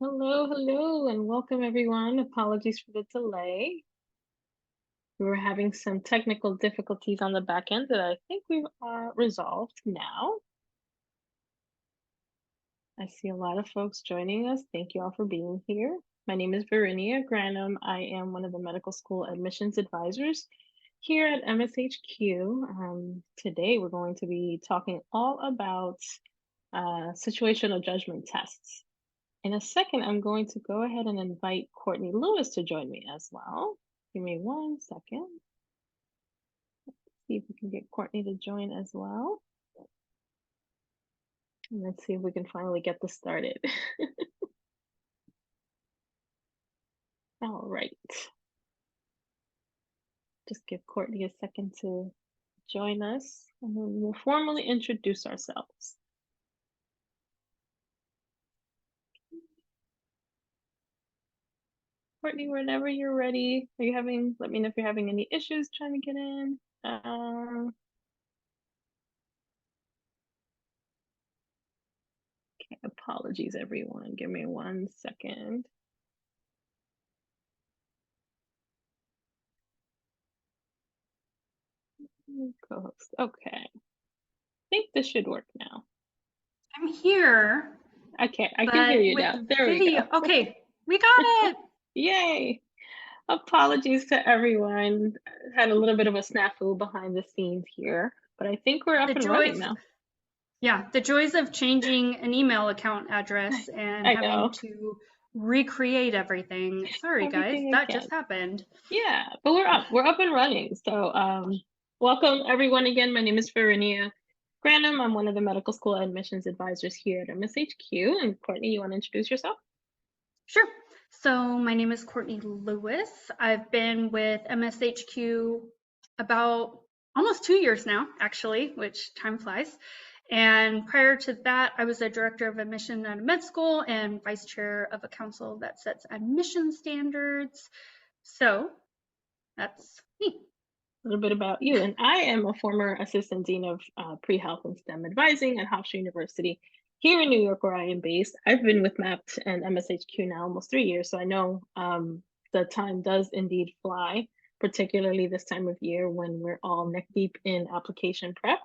Hello, and welcome everyone. Apologies for the delay. We were having some technical difficulties on the back end that I think we've resolved now. I see a lot of folks joining us. Thank you all for being here. My name is Verinia Granum. I am one of the medical school admissions advisors here at MSHQ. Today, we're going to be talking all about situational judgment tests. In a second, I'm going to go ahead and invite Courtney Lewis to join me as well. Give me 1 second. Let's see if we can get Courtney to join as well. And let's see if we can finally get this started. All right. Just give Courtney a second to join us, and then we'll formally introduce ourselves. Courtney, whenever you're ready. Let me know if you're having any issues trying to get in. Okay, apologies, everyone. Give me 1 second. Co-host. Okay. I think this should work now. I'm here. Okay, I can hear you now. There we go. Okay, we got it. Yay. Apologies to everyone. Had a little bit of a snafu behind the scenes here, but I think we're up and running now. Yeah, the joys of changing an email account address and having to recreate everything. Sorry, guys, that just happened. Yeah, but we're up and running. So welcome everyone again. My name is Verinia Granum. I'm one of the medical school admissions advisors here at MSHQ. And Courtney, you want to introduce yourself? Sure. So my name is Courtney Lewis. I've been with MSHQ about almost 2 years now, actually, which time flies. And prior to that, I was a director of admission at a med school and vice chair of a council that sets admission standards. So that's me. A little bit about you. And I am a former assistant dean of pre-health and STEM advising at Hofstra University here in New York, where I am based. I've been with MAPT and MSHQ now almost 3 years, so I know the time does indeed fly, particularly this time of year when we're all neck deep in application prep.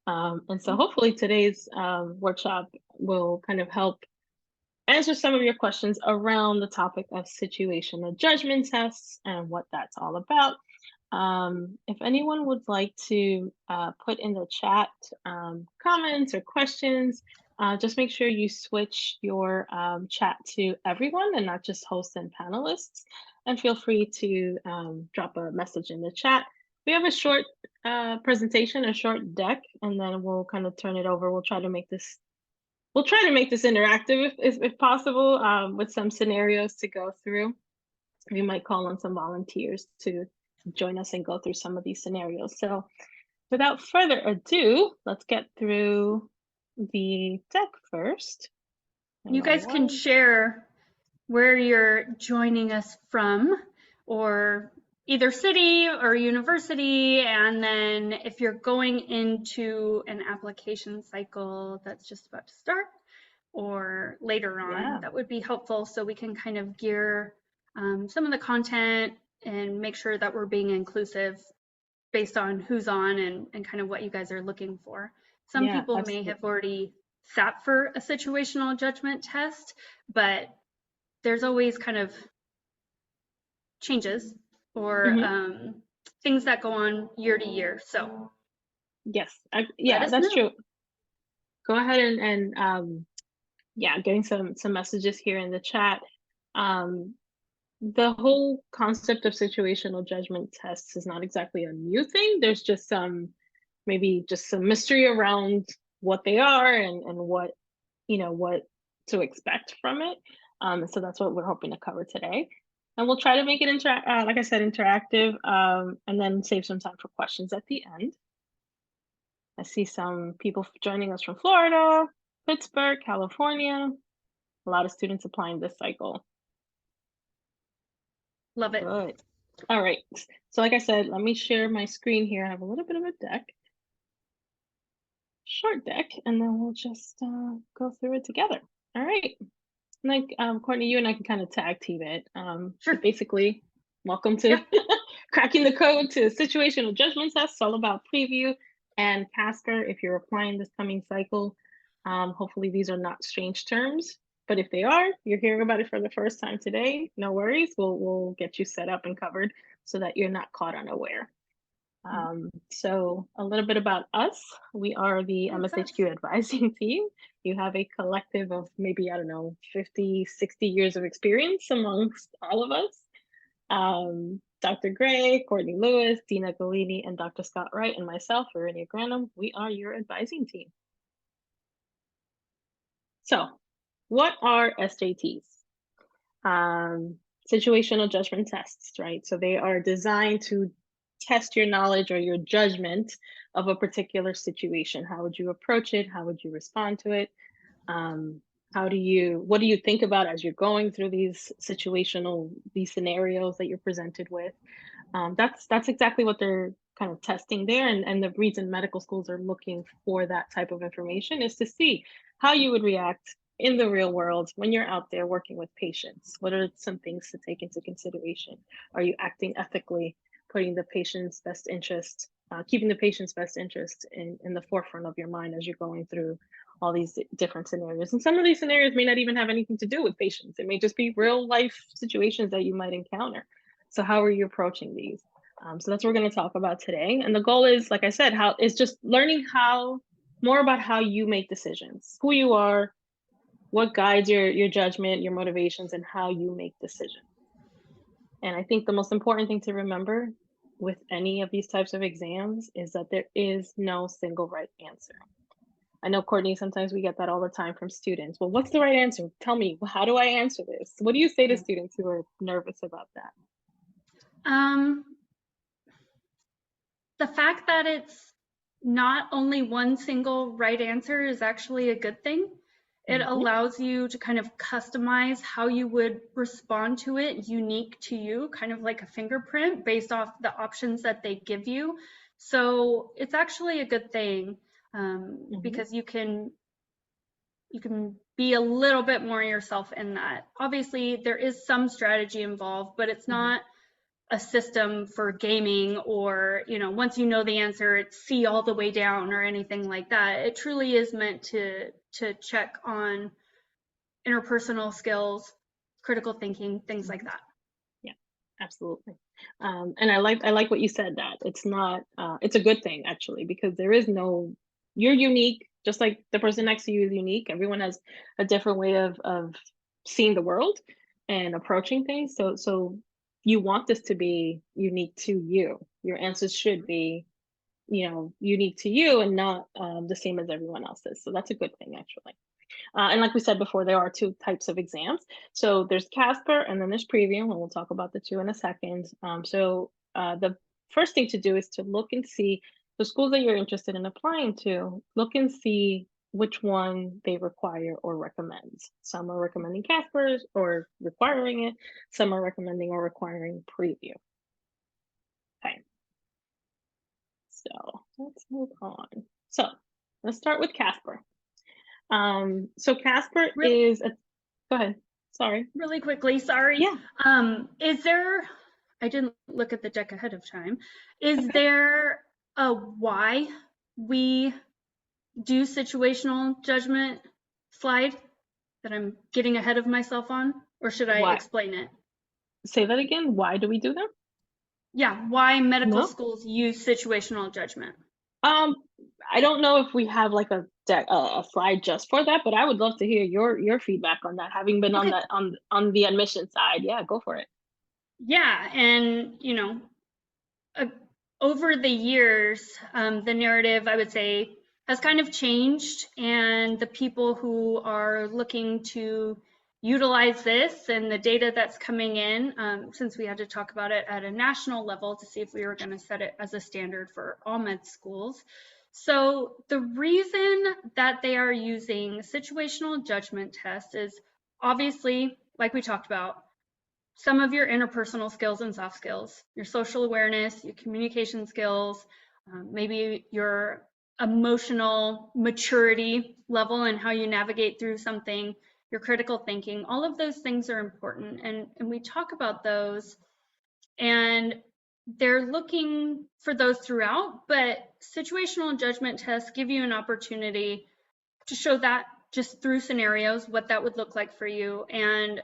And so hopefully today's workshop will kind of help answer some of your questions around the topic of situational judgment tests and what that's all about. If anyone would like to put in the chat comments or questions, just make sure you switch your chat to everyone and not just hosts and panelists. And feel free to drop a message in the chat. We have a short presentation, a short deck, and then we'll kind of turn it over. We'll try to make this interactive if possible, with some scenarios to go through. We might call on some volunteers to join us and go through some of these scenarios. So without further ado, let's get through the deck first. You guys can share where you're joining us from, or either city or university, and then if you're going into an application cycle that's just about to start or later on, that would be helpful so we can kind of gear some of the content and make sure that we're being inclusive based on who's on and kind of what you guys are looking for. Some people may have already sat for a situational judgment test, but there's always kind of changes or things that go on year to year. So yes, that's true. Go ahead and getting some messages here in the chat. The whole concept of situational judgment tests is not exactly a new thing. There's just maybe some mystery around what they are and what to expect from it. So that's what we're hoping to cover today. And we'll try to make it like I said, interactive, and then save some time for questions at the end. I see some people joining us from Florida, Pittsburgh, California. A lot of students applying this cycle. Love it. Good. All right. So like I said, let me share my screen here. I have a little bit of a deck. Short deck, and then we'll just go through it together. All right. Like, Courtney, you and I can kind of tag team it. But Sure. basically, welcome to Yeah. cracking the code to situational judgment tests, all about preview and Casper. If you're applying this coming cycle, hopefully these are not strange terms. But if they are, you're hearing about it for the first time today. No worries. We'll get you set up and covered so that you're not caught unaware. Mhm. So a little bit about us. We are the What's us? MSHQ advising team. You have a collective of maybe, I don't know, 50, 60 years of experience amongst all of us. Dr. Gray, Courtney Lewis, Dina Galini, and Dr. Scott Wright, and myself, Verinia Granum, we are your advising team. So what are SJTs? um, Situational judgment tests, right? So they are designed to test your knowledge or your judgment of a particular situation. How would you approach it? How would you respond to it? Um, what do you think about as you're going through these scenarios that you're presented with? That's exactly what they're kind of testing there, and the reason medical schools are looking for that type of information is to see how you would react in the real world when you're out there working with patients. What are some things to take into consideration? Are you acting ethically, putting the patient's best interest, keeping the patient's best interest in the forefront of your mind as you're going through all these different scenarios? And some of these scenarios may not even have anything to do with patients. It may just be real life situations that you might encounter. So how are you approaching these? So that's what we're going to talk about today. And the goal is, like I said, how is just learning more about how you make decisions, who you are, what guides your judgment, your motivations, and how you make decisions. And I think the most important thing to remember with any of these types of exams is that there is no single right answer. I know, Courtney, sometimes we get that all the time from students. Well, what's the right answer? Tell me, how do I answer this? What do you say to students who are nervous about that? Um, the fact that it's not only one single right answer is actually a good thing. It Mhm. allows you to kind of customize how you would respond to it, unique to you, kind of like a fingerprint based off the options that they give you. So it's actually a good thing, Mhm. because you can be a little bit more yourself in that. Obviously, there is some strategy involved, but it's Mhm. not a system for gaming or, once you know the answer, it's C all the way down or anything like that. It truly is meant to check on interpersonal skills, critical thinking, things like Mhm. that. Yeah, absolutely. And I like what you said, that it's not it's a good thing actually, because there is no you're unique, just like the person next to you is unique. Everyone has a different way of seeing the world and approaching things. So you want this to be unique to you. Your answers should be, unique to you and not the same as everyone else's. So that's a good thing actually. And like we said before, there are two types of exams. So there's Casper and then there's Preview, and we'll talk about the two in a second. The first thing to do is to look and see the schools that you're interested in applying to, look and see which one they require or recommend. Some are recommending Casper's or requiring it. Some are recommending or requiring Preview. Okay, so let's move on. So let's start with Casper. So Casper Real, is a Go ahead. Sorry. really quickly, sorry. Yeah. Is there, I didn't look at the deck ahead of time. Is Okay. there a why we do situational judgment slide that I'm getting ahead of myself on, or should I Why? explain it? Say that again. Why do we do that? Yeah, why medical No. schools use situational judgment. Um, I don't know if we have like a slide just for that, but I would love to hear your feedback on that. Having been on Okay. that on the admission side, yeah, go for it. Yeah, and uh, over the years, the narrative, I would say, has kind of changed, and the people who are looking to utilize this and the data that's coming in, since we had to talk about it at a national level to see if we were going to set it as a standard for all med schools. So the reason that they are using situational judgment tests is obviously, like we talked about, some of your interpersonal skills and soft skills, your social awareness, your communication skills, maybe your emotional maturity level and how you navigate through something, your critical thinking. All of those things are important, and we talk about those, and they're looking for those throughout, but situational and judgment tests give you an opportunity to show that just through scenarios, what that would look like for you. And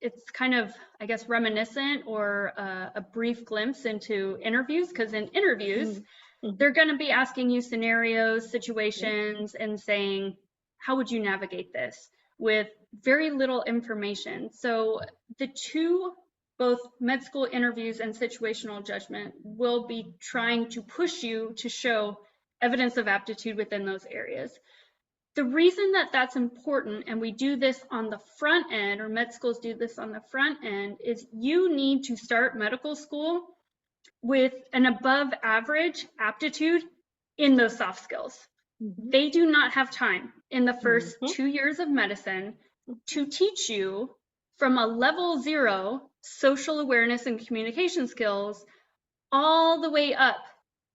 it's kind of, I guess, reminiscent or a brief glimpse into interviews, because in interviews, they're going to be asking you scenarios, situations, and saying, how would you navigate this with very little information? So the two, both med school interviews and situational judgment, will be trying to push you to show evidence of aptitude within those areas. The reason that that's important, and we do this on the front end, or med schools do this on the front end, is you need to start medical school with an above average aptitude in those soft skills. They do not have time in the first 2 years of medicine to teach you from a level 0 social awareness and communication skills all the way up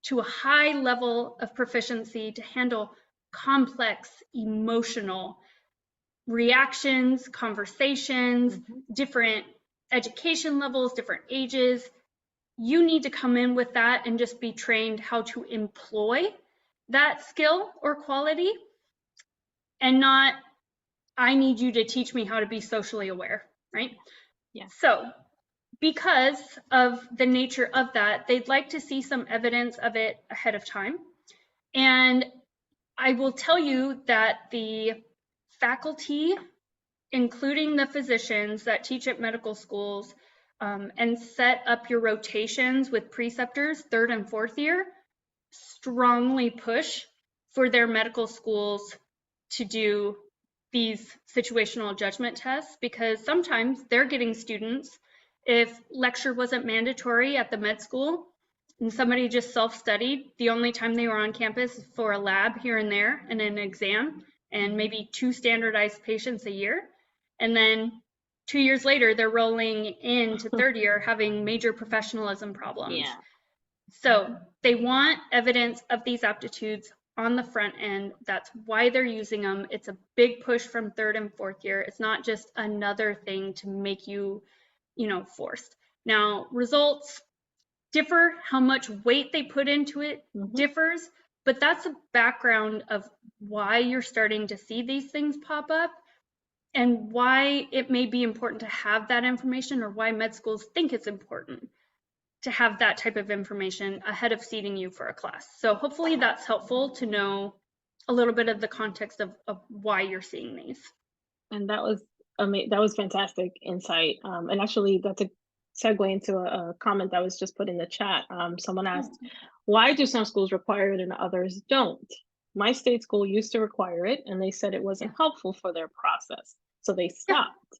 to a high level of proficiency to handle complex emotional reactions, conversations, different education levels, different ages. You need to come in with that and just be trained how to employ that skill or quality, and not, I need you to teach me how to be socially aware, right? Yeah. So because of the nature of that, they'd like to see some evidence of it ahead of time. And I will tell you that the faculty, including the physicians that teach at medical schools, and set up your rotations with preceptors 3rd and 4th year, strongly push for their medical schools to do these situational judgment tests, because sometimes they're getting students, if lecture wasn't mandatory at the med school and somebody just self-studied, the only time they were on campus for a lab here and there and an exam and maybe 2 standardized patients a year, and then 2 years later they're rolling into 3rd year having major professionalism problems. Yeah. So they want evidence of these aptitudes on the front end. That's why they're using them. It's a big push from 3rd and 4th year. It's not just another thing to make you, forced. Now, results differ. How much weight they put into it differs, but that's a background of why you're starting to see these things pop up and why it may be important to have that information, or why med schools think it's important to have that type of information ahead of seating you for a class. So hopefully that's helpful to know a little bit of the context of why you're seeing these. And that was fantastic insight. And actually, that's a segue into a comment that was just put in the chat. Someone asked, why do some schools require it and others don't? My state school used to require it, and they said it wasn't helpful for their process, so they stopped.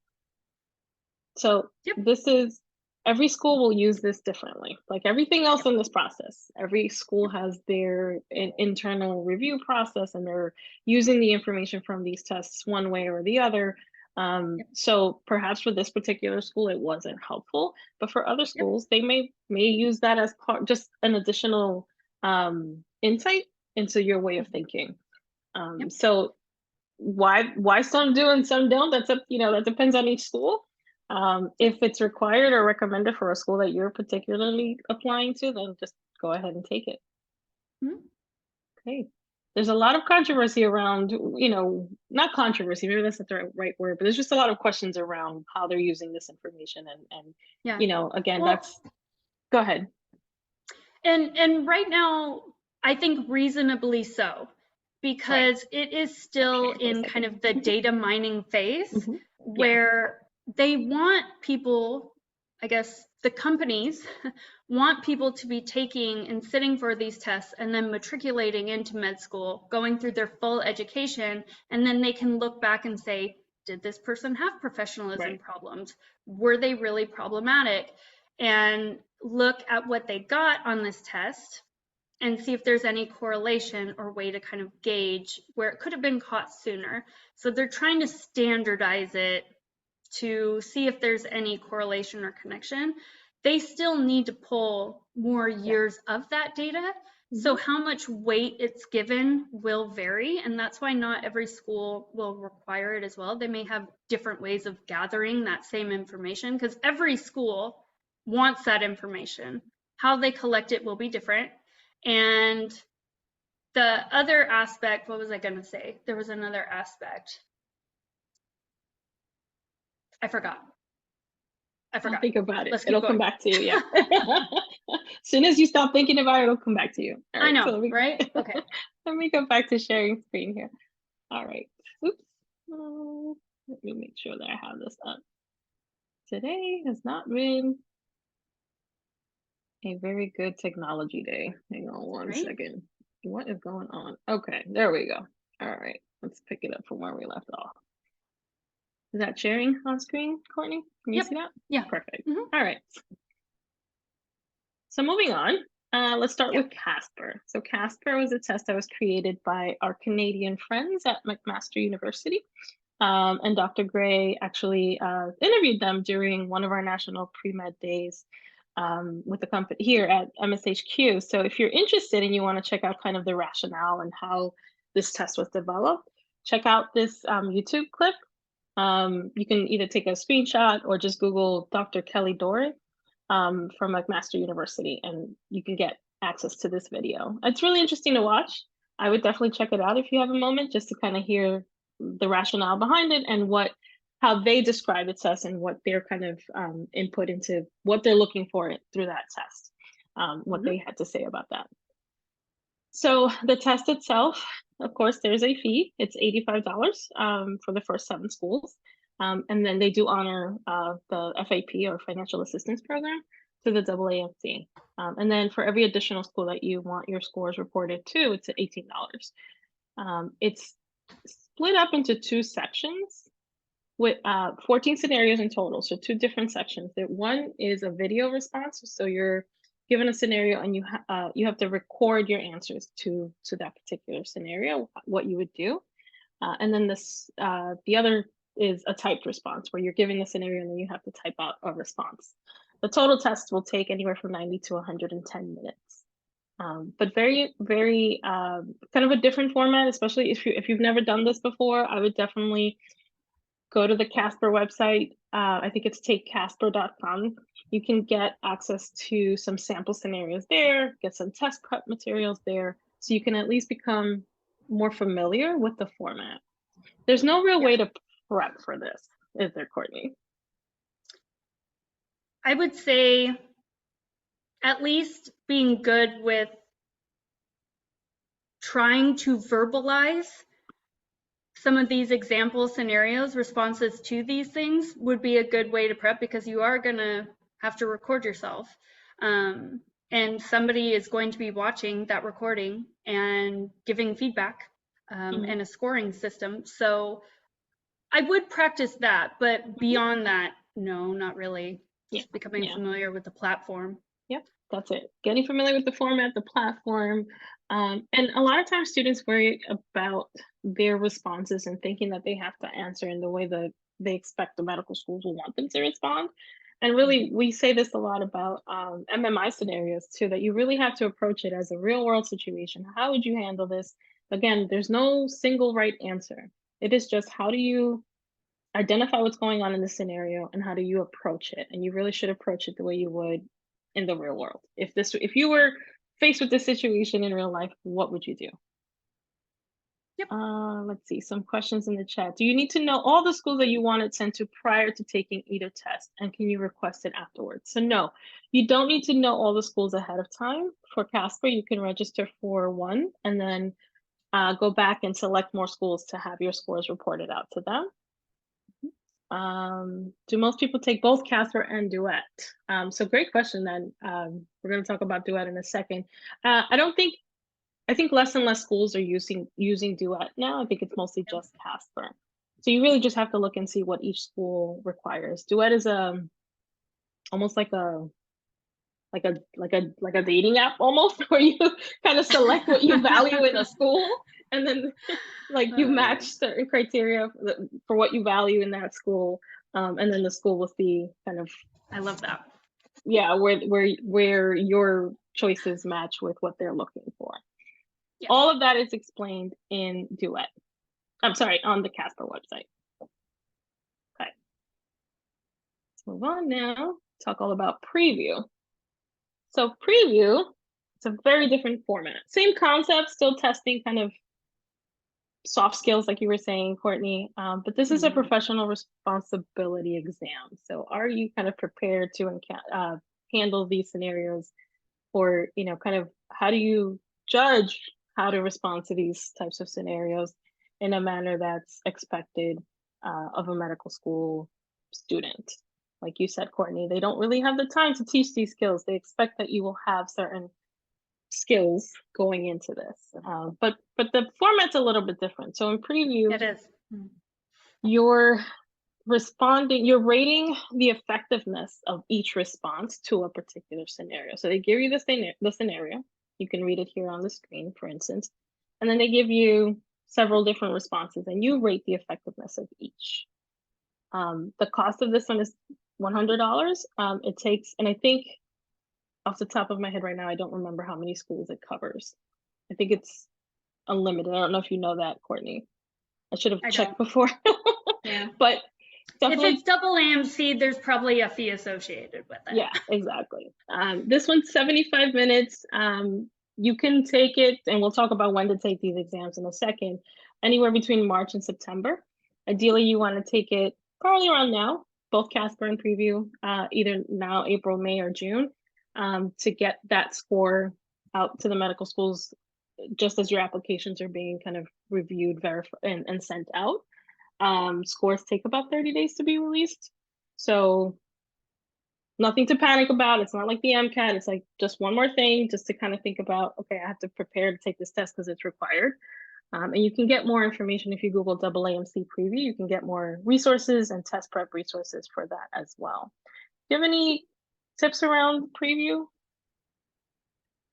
So this is, every school will use this differently. Like everything else in this process, every school has their internal review process, and they're using the information from these tests one way or the other. So perhaps for this particular school, it wasn't helpful, but for other schools, they may use that as part, just an additional insight into your way of thinking. So why some do and some don't, that's up, that depends on each school. If it's required or recommended for a school that you're particularly applying to, then just go ahead and take it. Okay. There's a lot of controversy around, not controversy, maybe that's not the right word, but there's just a lot of questions around how they're using this information. And again, that's, go ahead. And right now, I think reasonably so, because it is still in kind of the data mining phase where they want people, I guess the companies want people to be taking and sitting for these tests and then matriculating into med school, going through their full education, and then they can look back and say, did this person have professionalism problems? Were they really problematic? And look at what they got on this test and see if there's any correlation or way to kind of gauge where it could have been caught sooner. So they're trying to standardize it to see if there's any correlation or connection. They still need to pull more years of that data So how much weight it's given will vary, and that's why not every school will require it as well. They may have different ways of gathering that same information because every school wants that information. How they collect it will be different. And the other aspect, what was I going to say? There was another aspect. I forgot. I'll think about it. Let's keep It'll going. come back to you. Yeah. As soon as you stop thinking about it, it'll come back to you. All right, I know, so right? Okay. let me go back to sharing screen here. All right. Oops. Let me make sure that I have this up. Today has not been a very good technology day. Hang on one second. What is going on? Okay, there we go. All right, let's pick it up from where we left off. Is that sharing on screen, Courtney? Can you see that? Yeah. Perfect. All right. So moving on, let's start with Casper. So Casper was a test that was created by our Canadian friends at McMaster University. And Dr. Gray actually interviewed them during one of our national pre-med days with the company here at MSHQ. So if you're interested and you want to check out kind of the rationale and how this test was developed, check out this YouTube clip. You can either take a screenshot or just Google Dr. Kelly Doré from McMaster University, and you can get access to this video. It's really interesting to watch. I would definitely check it out if you have a moment, just to kind of hear the rationale behind it and how they describe it to us and what their kind of input into what they're looking for through that test, what they had to say about that. So the test itself, of course, there's a fee. It's $85 for the first 7 schools. And then they do honor the FAP or Financial Assistance Program through the AAMC. And then for every additional school that you want your scores reported to, it's $18. It's split up into 2 sections with 14 scenarios in total. So 2 different sections. One is a video response. So you're given a scenario and you have to record your answers to that particular scenario, what you would do. And then the other is a typed response where you're giving a scenario and then you have to type out a response. The total test will take anywhere from 90 to 110 minutes. But very, very kind of a different format, especially if you've never done this before. I would definitely go to the Casper website. I think it's takecasper.com. You can get access to some sample scenarios there, get some test prep materials there, so you can at least become more familiar with the format. There's no real way to prep for this, is there, Courtney? I would say at least being good with trying to verbalize some of these example scenarios, responses to these things would be a good way to prep, because you are going to have to record yourself. And somebody is going to be watching that recording and giving feedback and a scoring system. So I would practice that, but beyond that, no, not really. Just becoming familiar with the platform. Yep, that's it. Getting familiar with the format, the platform. And a lot of times students worry about their responses and thinking that they have to answer in the way that they expect the medical schools will want them to respond. And really, we say this a lot about MMI scenarios too, that you really have to approach it as a real world situation. How would you handle this? Again, there's no single right answer. It is just, how do you identify what's going on in the scenario and how do you approach it? And you really should approach it the way you would in the real world. If you were faced with this situation in real life, what would you do? Yep. Let's see, some questions in the chat. Do you need to know all the schools that you wanted sent to prior to taking either test? And can you request it afterwards? So no, you don't need to know all the schools ahead of time. For Casper, you can register for one and then go back and select more schools to have your scores reported out to them. Do most people take both Casper and Duet? So great question then. We're going to talk about Duet in a second. I think less and less schools are using Duet now. I think it's mostly just Casper. So you really just have to look and see what each school requires. Duet is almost like a dating app almost, where you kind of select what you value in a school, and then like you match certain criteria for what you value in that school, and then the school will see kind of. I love that. yeah, where your choices match with what they're looking for. Yeah. All of that is explained in Duet. I'm sorry, on the Casper website. Okay. Let's move on now. Talk all about Preview. So Preview, it's a very different format. Same concept, still testing kind of soft skills like you were saying, Courtney, but this is a professional responsibility exam. So are you kind of prepared to handle these scenarios, or kind of how do you judge how to respond to these types of scenarios in a manner that's expected of a medical school student? Like you said, Courtney, they don't really have the time to teach these skills. They expect that you will have certain skills going into this, but the format's a little bit different. So in Preview, it is. you're rating the effectiveness of each response to a particular scenario. So they give you the scenario. You can read it here on the screen, for instance, and then they give you several different responses, and you rate the effectiveness of each. The cost of this one is $100. It takes, and I think off the top of my head right now, I don't remember how many schools it covers. I think it's unlimited. I don't know if you know that, Courtney. I should have checked before. Yeah. But definitely, if it's double AAMC, there's probably a fee associated with it. Yeah, exactly. This one's 75 minutes. You can take it, and we'll talk about when to take these exams in a second, anywhere between March and September. Ideally, you want to take it probably around now, both Casper and Preview, either now, April, May, or June, to get that score out to the medical schools just as your applications are being kind of reviewed, verified, and sent out. Scores take about 30 days to be released. So nothing to panic about. It's not like the MCAT. It's like just one more thing just to kind of think about, okay, I have to prepare to take this test because it's required. And you can get more information if you Google AAMC Preview. You can get more resources and test prep resources for that as well. Do you have any tips around Preview?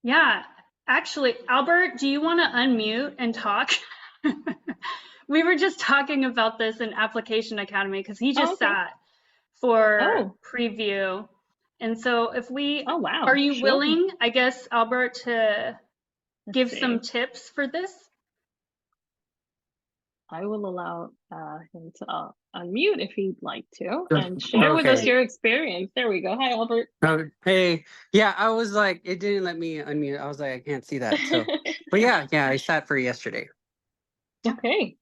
Yeah, actually, Albert, do you want to unmute and talk? We were just talking about this in Application Academy because he just sat for Preview. And so if we, are you willing, I guess, Albert, to give some tips for this? I will allow him to unmute if he'd like to and share with us your experience. There we go. Hi, Albert. Hey, yeah, I was like, it didn't let me unmute. I was like, I can't see that. So, but yeah, I sat for yesterday. Okay.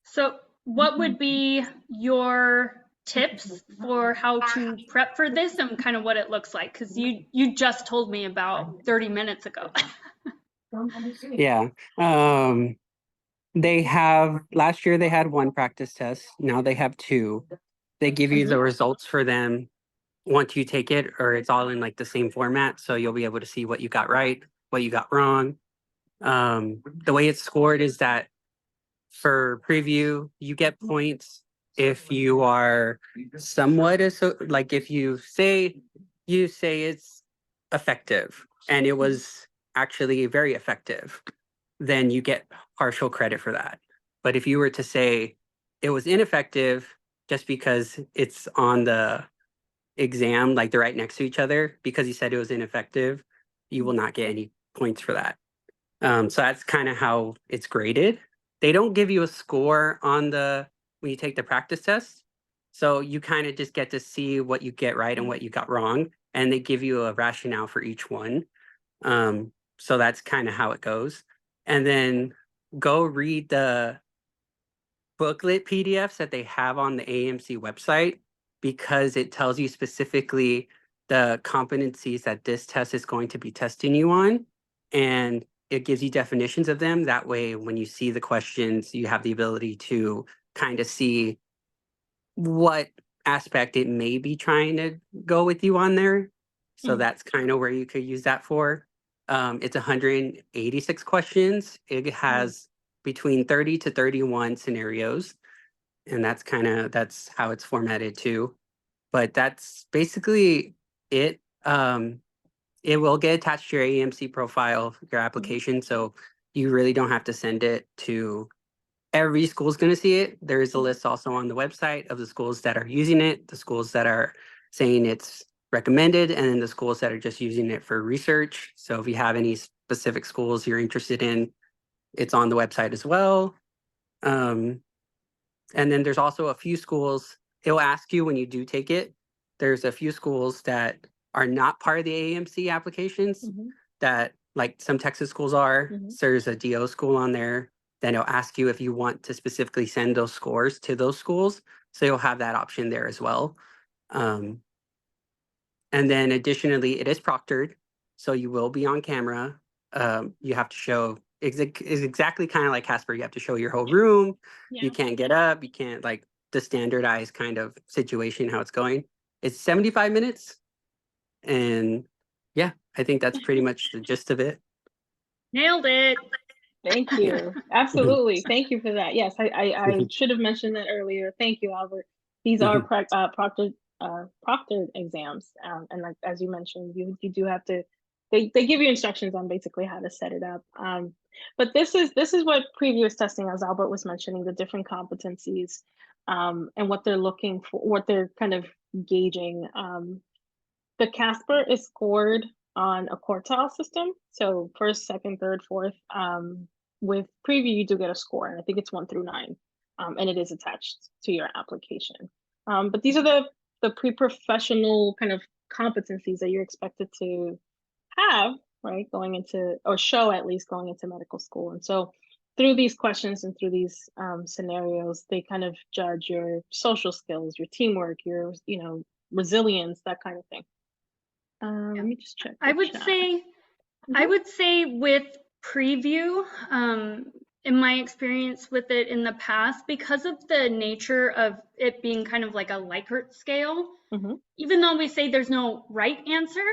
So what would be your tips for how to prep for this and kind of what it looks like? Because you just told me about 30 minutes ago. Yeah. Last year they had one practice test. Now they have two. They give you the results for them once you take it, or it's all in like the same format. So you'll be able to see what you got right, what you got wrong. The way it's scored is that for Preview, you get points if you are somewhat, like if you say it's effective and it was actually very effective, then you get partial credit for that. But if you were to say it was ineffective just because it's on the exam, like they're right next to each other, because you said it was ineffective, you will not get any points for that. So that's kind of how it's graded. They don't give you a score on when you take the practice test. So you kind of just get to see what you get right and what you got wrong. And they give you a rationale for each one. So that's kind of how it goes. And then go read the booklet PDFs that they have on the AAMC website, because it tells you specifically the competencies that this test is going to be testing you on. And it gives you definitions of them. That way, when you see the questions, you have the ability to kind of see what aspect it may be trying to go with you on there. So that's kind of where you could use that for. It's 186 questions. It has between 30 to 31 scenarios. And that's how it's formatted too. But that's basically it. It will get attached to your AAMC profile, your application. So you really don't have to send it to every school's going to see it. There is a list also on the website of the schools that are using it, the schools that are saying it's recommended, and then the schools that are just using it for research. So if you have any specific schools you're interested in, it's on the website as well. And then there's also a few schools, it'll ask you when you do take it, there's a few schools that are not part of the AAMC applications that like some Texas schools are. So there's a DO school on there. Then it'll ask you if you want to specifically send those scores to those schools. So you'll have that option there as well. And then additionally, it is proctored. So you will be on camera. You have to show, it's exactly kind of like Casper. You have to show your whole room. You can't get up. You can't, like, the standardized kind of situation, how it's going. It's 75 minutes. And yeah, I think that's pretty much the gist of it. Nailed it. Thank you. Absolutely. Thank you for that. Yes, I should have mentioned that earlier. Thank you, Albert. These are proctored exams. And like, as you mentioned, you do have to, they give you instructions on basically how to set it up. But this is what Preview is testing, as Albert was mentioning, the different competencies and what they're looking for, what they're kind of gauging. The Casper is scored on a quartile system. So first, second, third, fourth. With Preview, you do get a score, and I think it's 1 through 9, and it is attached to your application. But these are the pre-professional kind of competencies that you're expected to have, right, going into, or show at least going into medical school. And so through these questions and through these scenarios, they kind of judge your social skills, your teamwork, your, resilience, that kind of thing. Let me just check. I would say with Preview, in my experience with it in the past, because of the nature of it being kind of like a Likert scale, even though we say there's no right answer,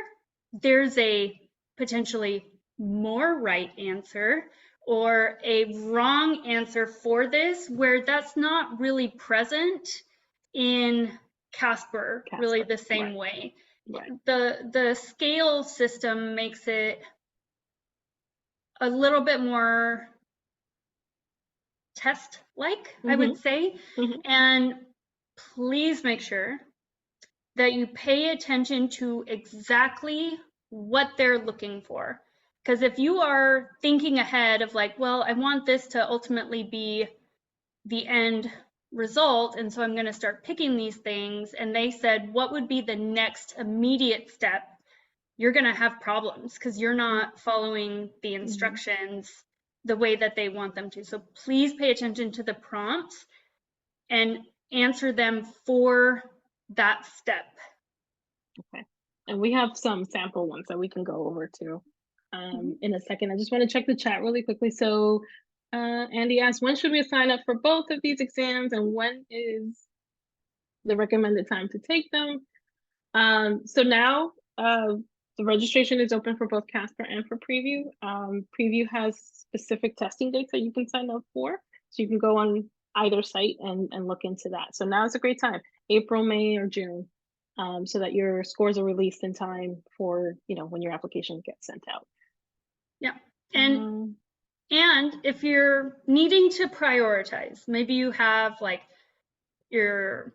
there's a potentially more right answer or a wrong answer for this, where that's not really present in Casper really the same way. Right. The scale system makes it a little bit more test-like, I would say. And please make sure that you pay attention to exactly what they're looking for. Because if you are thinking ahead of like, well, I want this to ultimately be the end result, and so I'm going to start picking these things, and they said, what would be the next immediate step? You're going to have problems because you're not following the instructions the way that they want them to. So please pay attention to the prompts and answer them for that step. Okay. And we have some sample ones that we can go over to in a second. I just want to check the chat really quickly. So Andy asked, when should we sign up for both of these exams, and when is the recommended time to take them? So now the registration is open for both Casper and for Preview. Preview has specific testing dates that you can sign up for. So you can go on either site and look into that. So now is a great time, April, May, or June, so that your scores are released in time for, when your application gets sent out. Yeah. And if you're needing to prioritize, maybe you have like, you're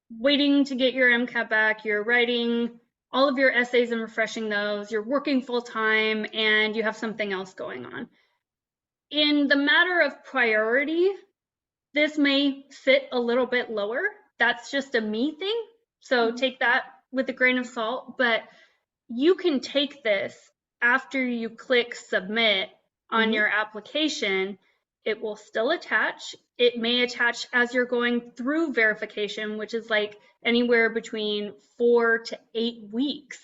waiting to get your MCAT back, you're writing all of your essays and refreshing those, you're working full time, and you have something else going on. In the matter of priority, this may sit a little bit lower. That's just a me thing. So take that with a grain of salt, but you can take this after you click submit on your application. It will still attach. It may attach as you're going through verification, which is like anywhere between 4 to 8 weeks,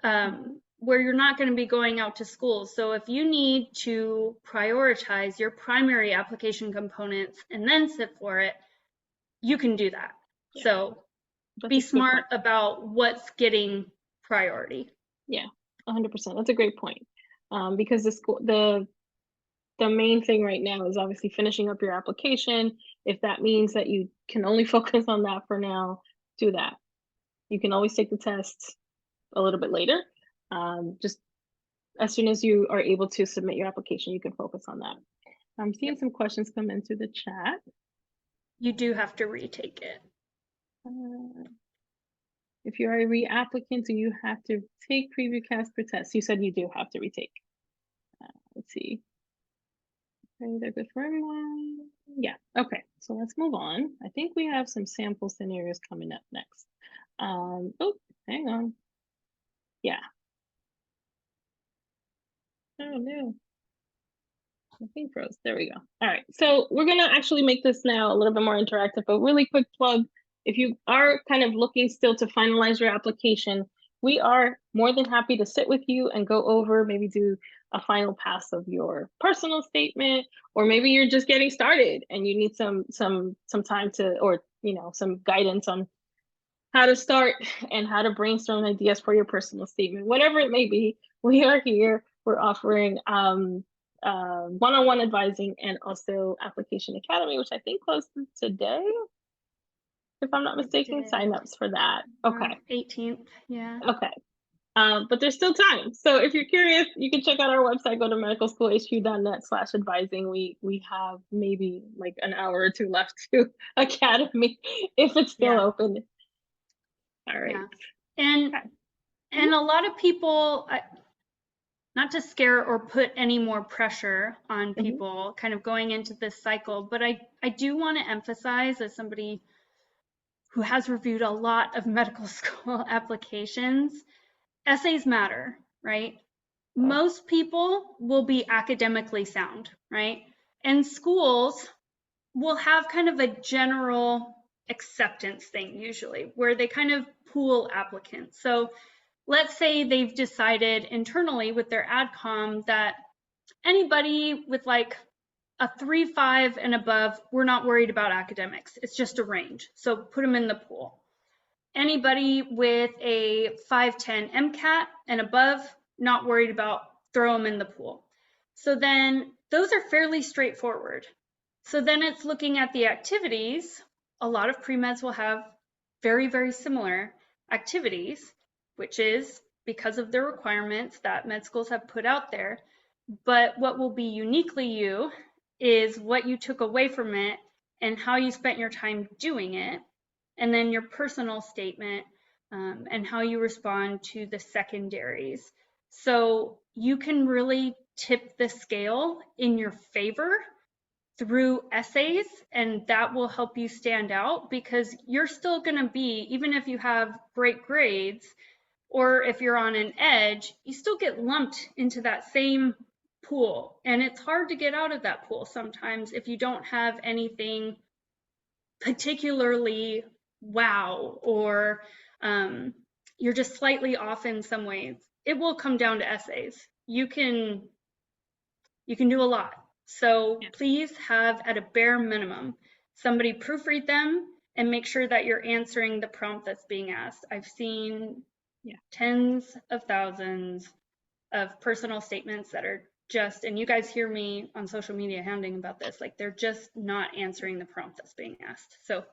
where you're not going to be going out to school. So if you need to prioritize your primary application components and then sit for it, you can do that. Yeah. So be smart about what's getting priority. Yeah, 100%. That's a great point. Because the main thing right now is obviously finishing up your application. If that means that you can only focus on that for now, do that. You can always take the test a little bit later. Just as soon as you are able to submit your application, you can focus on that. I'm seeing some questions come in through the chat. You do have to retake it. If you're a reapplicant, do you have to take preview Casper tests? You said you do have to retake. Let's see. Okay, they're good for everyone. Yeah, okay, so let's move on. I think we have some sample scenarios coming up next. Oh, hang on. Yeah. Oh no. I think froze. There we go. All right, so we're gonna actually make this now a little bit more interactive, but really quick plug. If you are kind of looking still to finalize your application, we are more than happy to sit with you and go over, maybe do a final pass of your personal statement, or maybe you're just getting started and you need some time to, or some guidance on how to start and how to brainstorm ideas for your personal statement. Whatever it may be, we are here. We're offering one-on-one advising and also Application Academy, which I think closed today, if I'm not mistaken. Signups for that. Okay. 18th, yeah. Okay. But there's still time. So if you're curious, you can check out our website, go to medicalschoolhq.net/advising. We have maybe like an hour or two left to Academy if it's still open. All right. Yeah. And a lot of people, not to scare or put any more pressure on people kind of going into this cycle, but I do want to emphasize, as somebody who has reviewed a lot of medical school applications, essays matter, right? Most people will be academically sound, right? And schools will have kind of a general acceptance thing usually, where they kind of pool applicants. So let's say they've decided internally with their AdCom that anybody with like a 3.5 and above, we're not worried about academics. It's just a range. So put them in the pool. Anybody with a 5.10 MCAT and above, not worried about, throw them in the pool. So then those are fairly straightforward. So then it's looking at the activities. A lot of pre-meds will have very, very similar activities, which is because of the requirements that med schools have put out there. But what will be uniquely you is what you took away from it and how you spent your time doing it, and then your personal statement and how you respond to the secondaries. So you can really tip the scale in your favor through essays, and that will help you stand out, because you're still going to be, even if you have great grades or if you're on an edge, you still get lumped into that same pool, and it's hard to get out of that pool sometimes if you don't have anything particularly wow, or you're just slightly off in some ways. It will come down to essays. You can do a lot. So please have, at a bare minimum, somebody proofread them and make sure that you're answering the prompt that's being asked. I've seen tens of thousands of personal statements that are just, and you guys hear me on social media hounding about this, like they're just not answering the prompt that's being asked. So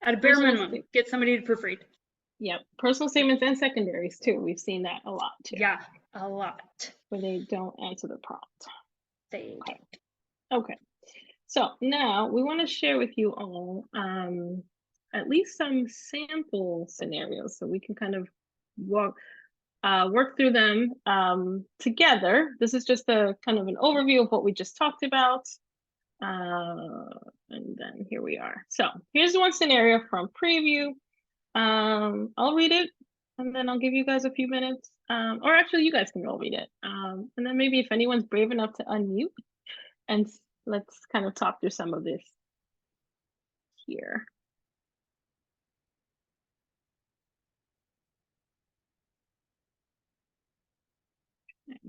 at a bare minimum, get somebody to proofread. Yep, personal statements and secondaries too. We've seen that a lot too. Yeah, a lot. Where they don't answer the prompt. They Okay. So now we want to share with you all at least some sample scenarios so we can kind of work through them together. This is just a kind of an overview of what we just talked about. And then here we are. So here's one scenario from Preview. I'll read it and then I'll give you guys a few minutes. Or actually you guys can all read it. And then maybe if anyone's brave enough to unmute, and let's kind of talk through some of this here. Okay.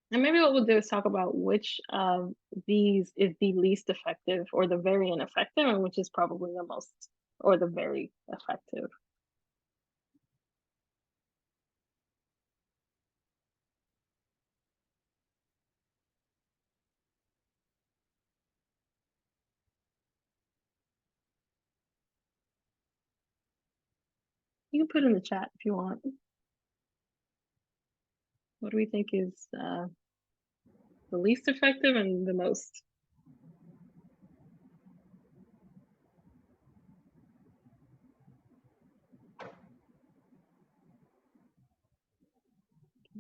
And maybe what we'll do is talk about which of these is the least effective or the very ineffective, and which is probably the most or the very effective. You can put in the chat if you want. What do we think is the least effective and the most?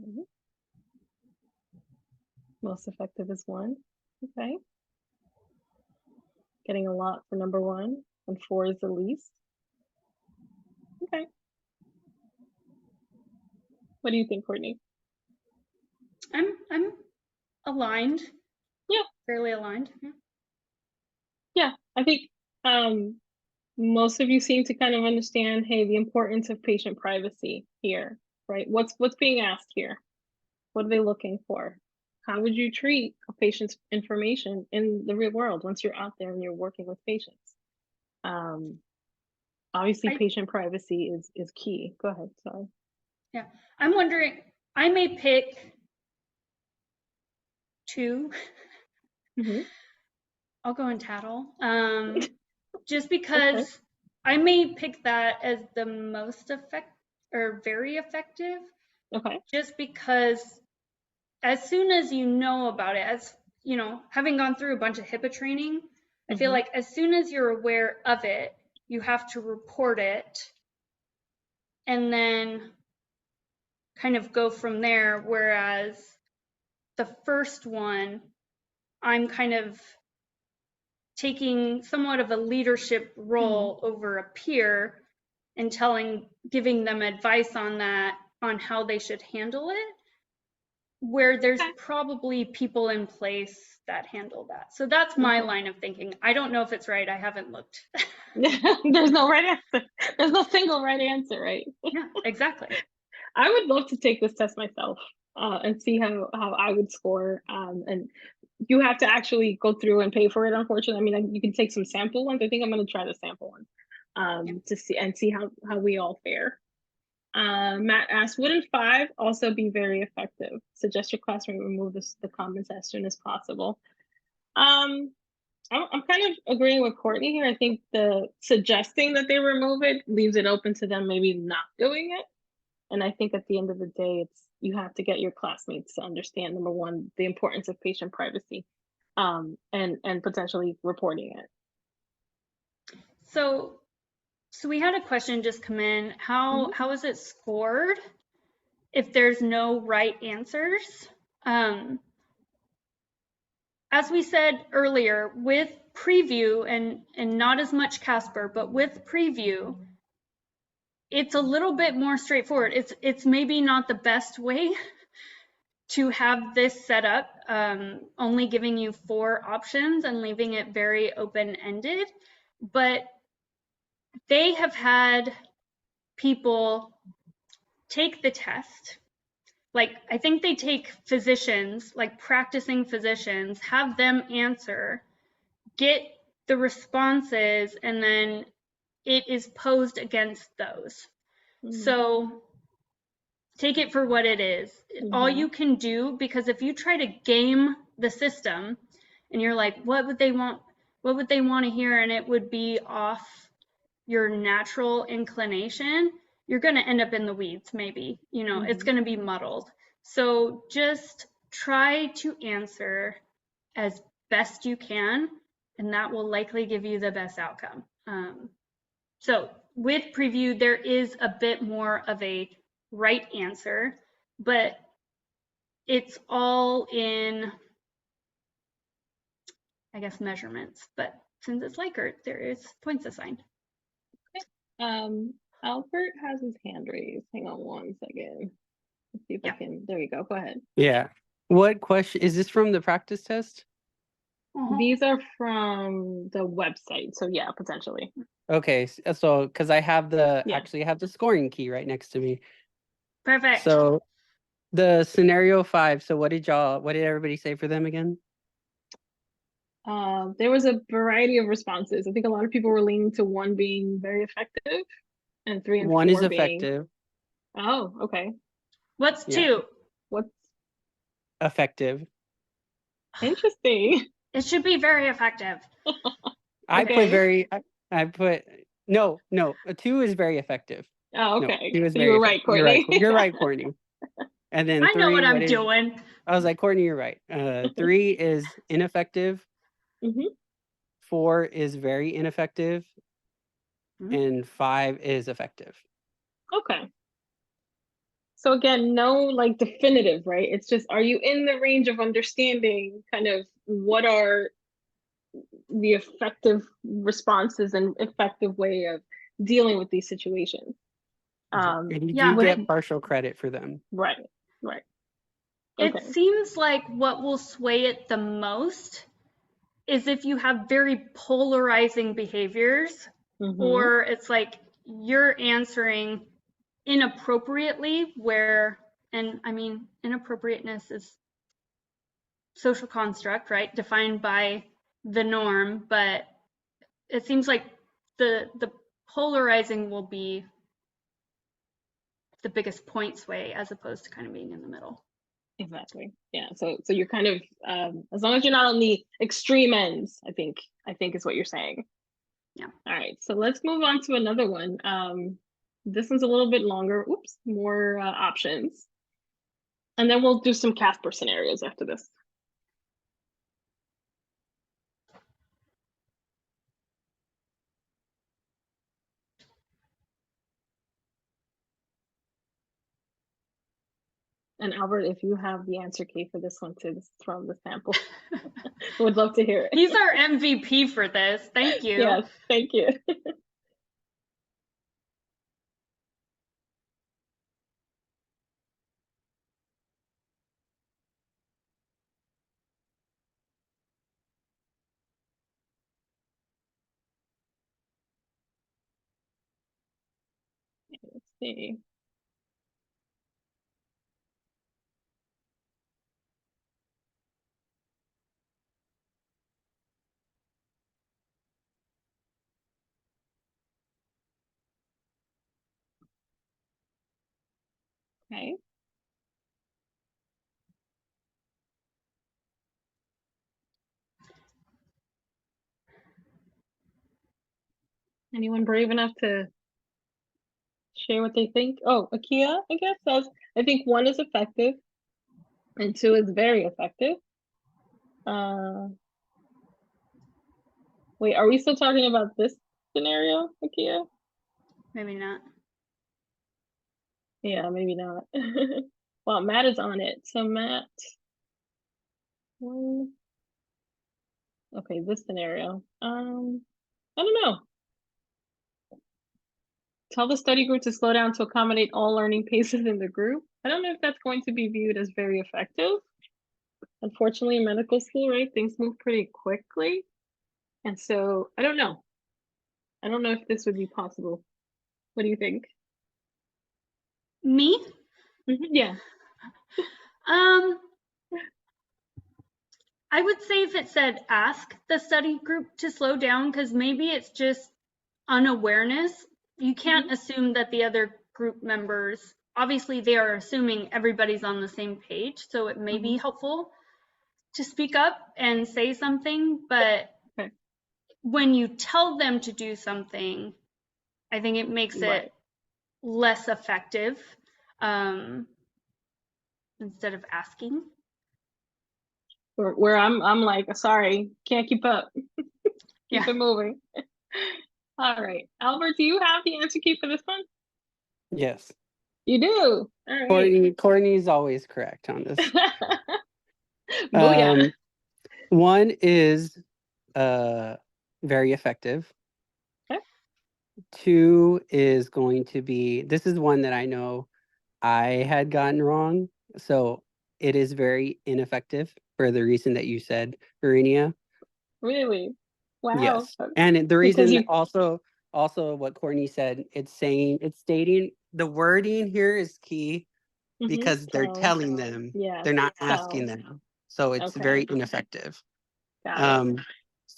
Okay. Most effective is 1. Okay. Getting a lot for number 1, and 4 is the least. Okay. What do you think, Courtney? I'm aligned. Yeah. Fairly aligned. Yeah, I think most of you seem to kind of understand, hey, the importance of patient privacy here, right? What's being asked here? What are they looking for? How would you treat a patient's information in the real world once you're out there and you're working with patients? Obviously, patient privacy is key. Go ahead, sorry. Yeah, I'm wondering, I may pick 2. I'll go and tattle. Just because Okay. I may pick that as the most effective or very effective. Okay. Just because as soon as you know about it, as you know, having gone through a bunch of HIPAA training, I feel like as soon as you're aware of it, you have to report it and then kind of go from there. Whereas the first one, I'm kind of taking somewhat of a leadership role over a peer and giving them advice on that, on how they should handle it, where there's probably people in place that handle that. So that's my line of thinking. I don't know if it's right. I haven't looked. There's no right answer. There's no single right answer, right? Yeah, exactly. I would love to take this test myself and see how I would score. And you have to actually go through and pay for it, unfortunately. I mean, you can take some sample ones. I think I'm going to try the sample one to see how we all fare. Matt asked, wouldn't 5 also be very effective? Suggest your classroom remove the comments as soon as possible. I'm kind of agreeing with Courtney here. I think the suggesting that they remove it leaves it open to them maybe not doing it. And I think at the end of the day, you have to get your classmates to understand, number 1, the importance of patient privacy, and potentially reporting it. So we had a question just come in. How is it scored if there's no right answers? As we said earlier, with Preview and not as much Casper, but with Preview, it's a little bit more straightforward. It's maybe not the best way to have this set up, only giving you 4 options and leaving it very open-ended, but they have had people take the test. Like, I think they take physicians, like practicing physicians, have them answer, get the responses, and then it is posed against those. So take it for what it is. All you can do, because if you try to game the system and you're like, what would they want to hear, and it would be off your natural inclination, you're going to end up in the weeds, maybe. You know, it's going to be muddled. So just try to answer as best you can, and that will likely give you the best outcome. So with Preview, there is a bit more of a right answer, but it's all in, I guess, measurements. But since it's Likert, there is points assigned. Albert has his hand raised. Hang on one second. Let's see if I can. There you go. Go ahead. Yeah. What question is this from the practice test? These are from the website. So yeah, potentially. Okay. So because I have actually have the scoring key right next to me. Perfect. So the scenario 5. So what did everybody say for them again? There was a variety of responses. I think a lot of people were leaning to 1 being very effective and 3 and 4 1 is being effective. Oh, okay. What's 2? What's effective? Interesting. It should be very effective. I put no. A 2 is very effective. Oh, okay. No, 2 is so you were right, Courtney. You're right, Courtney. And then I know what I'm is, doing. I was like, Courtney, you're right. 3 is ineffective. Mm-hmm. 4 is very ineffective. And 5 is effective. Okay. So again, no like definitive, right? It's just, are you in the range of understanding kind of what are the effective responses and effective way of dealing with these situations? And you yeah, do get partial credit for them. Right. It Okay. seems like what will sway it the most is if you have very polarizing behaviors, Mm-hmm. or it's like you're answering inappropriately, where, and I mean, inappropriateness is social construct, right? Defined by the norm, but it seems like the polarizing will be the biggest point sway as opposed to kind of being in the middle. Exactly. Yeah. So you're kind of as long as you're not on the extreme ends, I think is what you're saying. Yeah. All right. So let's move on to another one. This one's a little bit longer. Oops, more options. And then we'll do some Casper scenarios after this. And Albert, if you have the answer key for this one too, this is from the sample. Would love to hear it. He's our MVP for this. Thank you. Yes, thank you. Let's see. Okay. Anyone brave enough to share what they think? Oh, Akia, I guess says, I think 1 is effective and 2 is very effective. Wait, are we still talking about this scenario, Akia? Maybe not. Yeah, maybe not. Well, Matt is on it. So Matt, okay, this scenario. I don't know. Tell the study group to slow down to accommodate all learning paces in the group. I don't know if that's going to be viewed as very effective. Unfortunately, in medical school, right, things move pretty quickly. And so I don't know. I don't know if this would be possible. What do you think? Me? Yeah. I would say if it said ask the study group to slow down, because maybe it's just unawareness. You can't assume that the other group members, obviously they are assuming everybody's on the same page, so it may be helpful to speak up and say something, but when you tell them to do something, I think it makes it less effective instead of asking. Where I'm like, sorry, can't keep up. Keep it moving. All right. Albert, do you have the answer key for this one? Yes. You do. All right. Courtney's always correct on this. Booyah. 1 is very effective. Okay. 2 is going to be, this is one that I know I had gotten wrong. So it is very ineffective for the reason that you said, Verinia. Really? Wow. Yes. And the reason also what Courtney said, it's stating the wording here is key because they're telling them, they're not asking them. So it's very ineffective. Got it.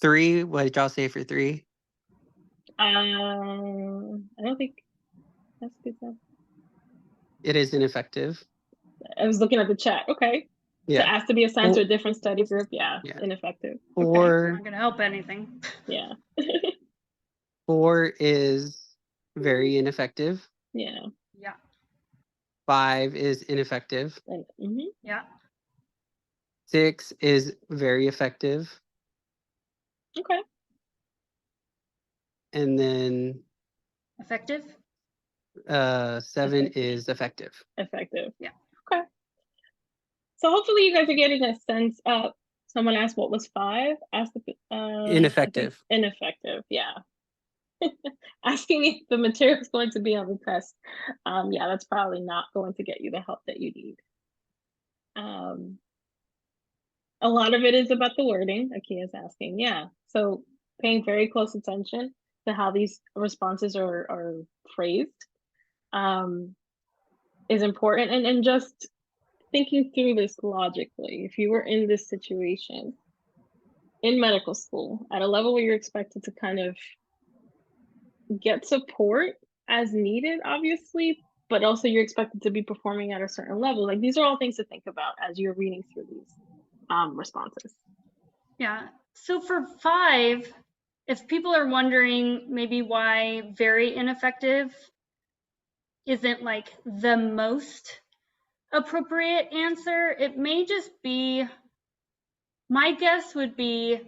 3, what did y'all say for 3? I don't think that's good stuff. It is ineffective. I was looking at the chat. Okay. Yeah. To ask to be assigned to a different study group. Yeah. Ineffective. Or not gonna help anything. Yeah. 4 is very ineffective. Yeah. 5 is ineffective. Yeah. 6 is very effective. Okay. And then Effective. 7 is effective. Effective. Yeah. Okay. So hopefully you guys are getting a sense of, someone asked what was 5? Asked the, Ineffective. Ineffective, yeah. Asking if the material is going to be on the test. Yeah, that's probably not going to get you the help that you need. A lot of it is about the wording, Akia is asking, yeah. So paying very close attention to how these responses are phrased is important, and just thinking through this logically. If you were in this situation in medical school at a level where you're expected to kind of get support as needed, obviously, but also you're expected to be performing at a certain level, like these are all things to think about as you're reading through these responses. Yeah. So for 5, if people are wondering maybe why very ineffective isn't like the most appropriate answer, it may just be, my guess would be,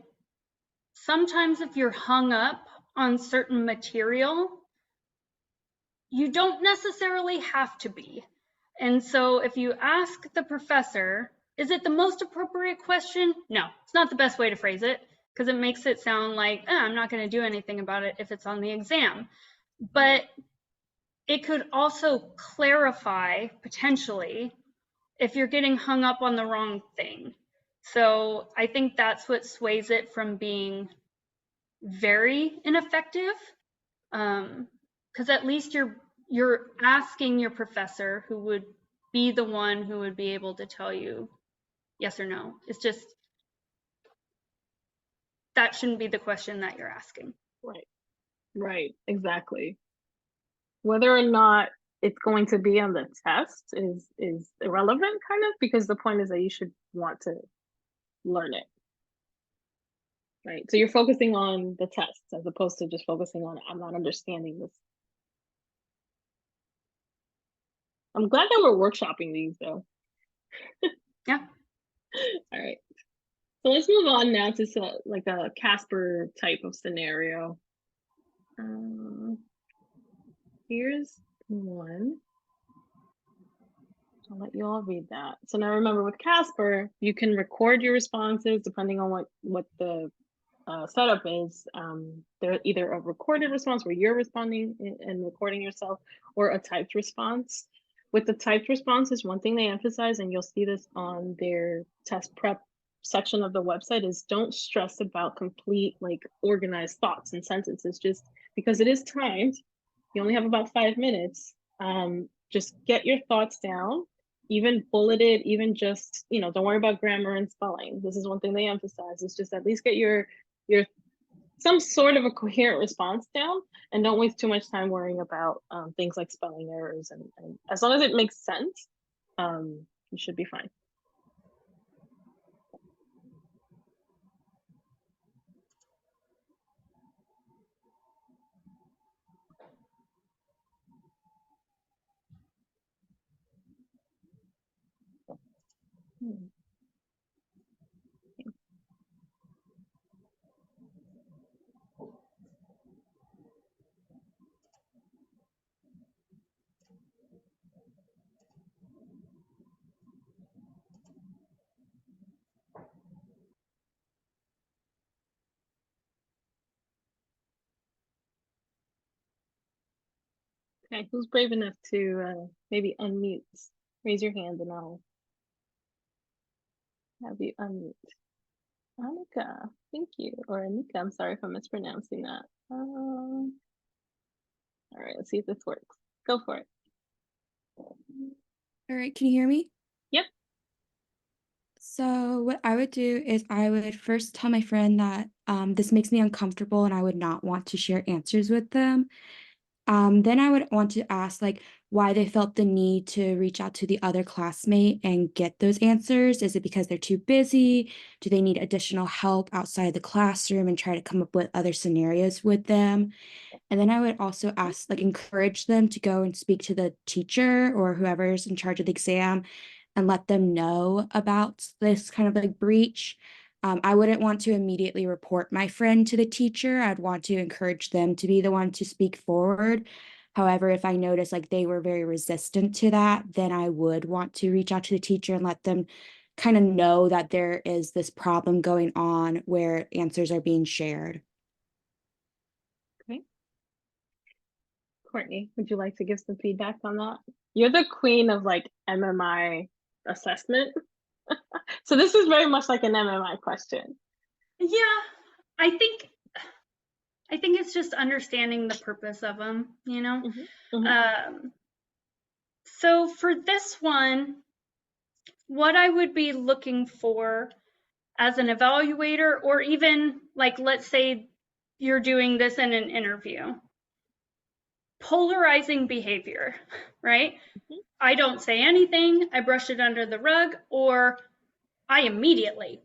sometimes if you're hung up on certain material, you don't necessarily have to be. And so if you ask the professor, is it the most appropriate question? No, it's not the best way to phrase it, because it makes it sound like, I'm not going to do anything about it if it's on the exam. But it could also clarify, potentially, if you're getting hung up on the wrong thing. So I think that's what sways it from being very ineffective, because at least you're asking your professor, who would be the one who would be able to tell you yes or no. It's just, that shouldn't be the question that you're asking. Right, exactly. Whether or not it's going to be on the test is irrelevant, kind of, because the point is that you should want to learn it. Right. So you're focusing on the tests as opposed to just focusing on, I'm not understanding this. I'm glad that we're workshopping these though. Yeah. All right. So let's move on now to like a Casper type of scenario. Here's one. I'll let you all read that. So now remember, with Casper, you can record your responses depending on what the setup is. They're either a recorded response where you're responding and recording yourself, or a typed response. With the typed responses, one thing they emphasize, and you'll see this on their test prep section of the website, is don't stress about complete, like, organized thoughts and sentences, just because it is timed. You only have about 5 minutes. Just get your thoughts down, even bulleted, even just, don't worry about grammar and spelling. This is one thing they emphasize, is just at least get your some sort of a coherent response down, and don't waste too much time worrying about things like spelling errors, and as long as it makes sense, you should be fine. Okay, who's brave enough to maybe unmute? Raise your hand and I'll have you unmute. Annika, thank you. Or Anika, I'm sorry if I'm mispronouncing that. All right, let's see if this works. Go for it. All right, can you hear me? Yep. So what I would do is I would first tell my friend that this makes me uncomfortable and I would not want to share answers with them. Then I would want to ask, like, why they felt the need to reach out to the other classmate and get those answers. Is it because they're too busy? Do they need additional help outside the classroom and try to come up with other scenarios with them? And then I would also ask, like, encourage them to go and speak to the teacher or whoever's in charge of the exam and let them know about this kind of like breach. I wouldn't want to immediately report my friend to the teacher. I'd want to encourage them to be the one to speak forward. However, if I notice like they were very resistant to that, then I would want to reach out to the teacher and let them kind of know that there is this problem going on where answers are being shared. Okay. Courtney, would you like to give some feedback on that? You're the queen of like MMI assessment. So this is very much like an MMI question. Yeah, I think it's just understanding the purpose of them, you know? So for this one, what I would be looking for as an evaluator, or even like, let's say you're doing this in an interview, polarizing behavior, right? I don't say anything, I brush it under the rug, or I immediately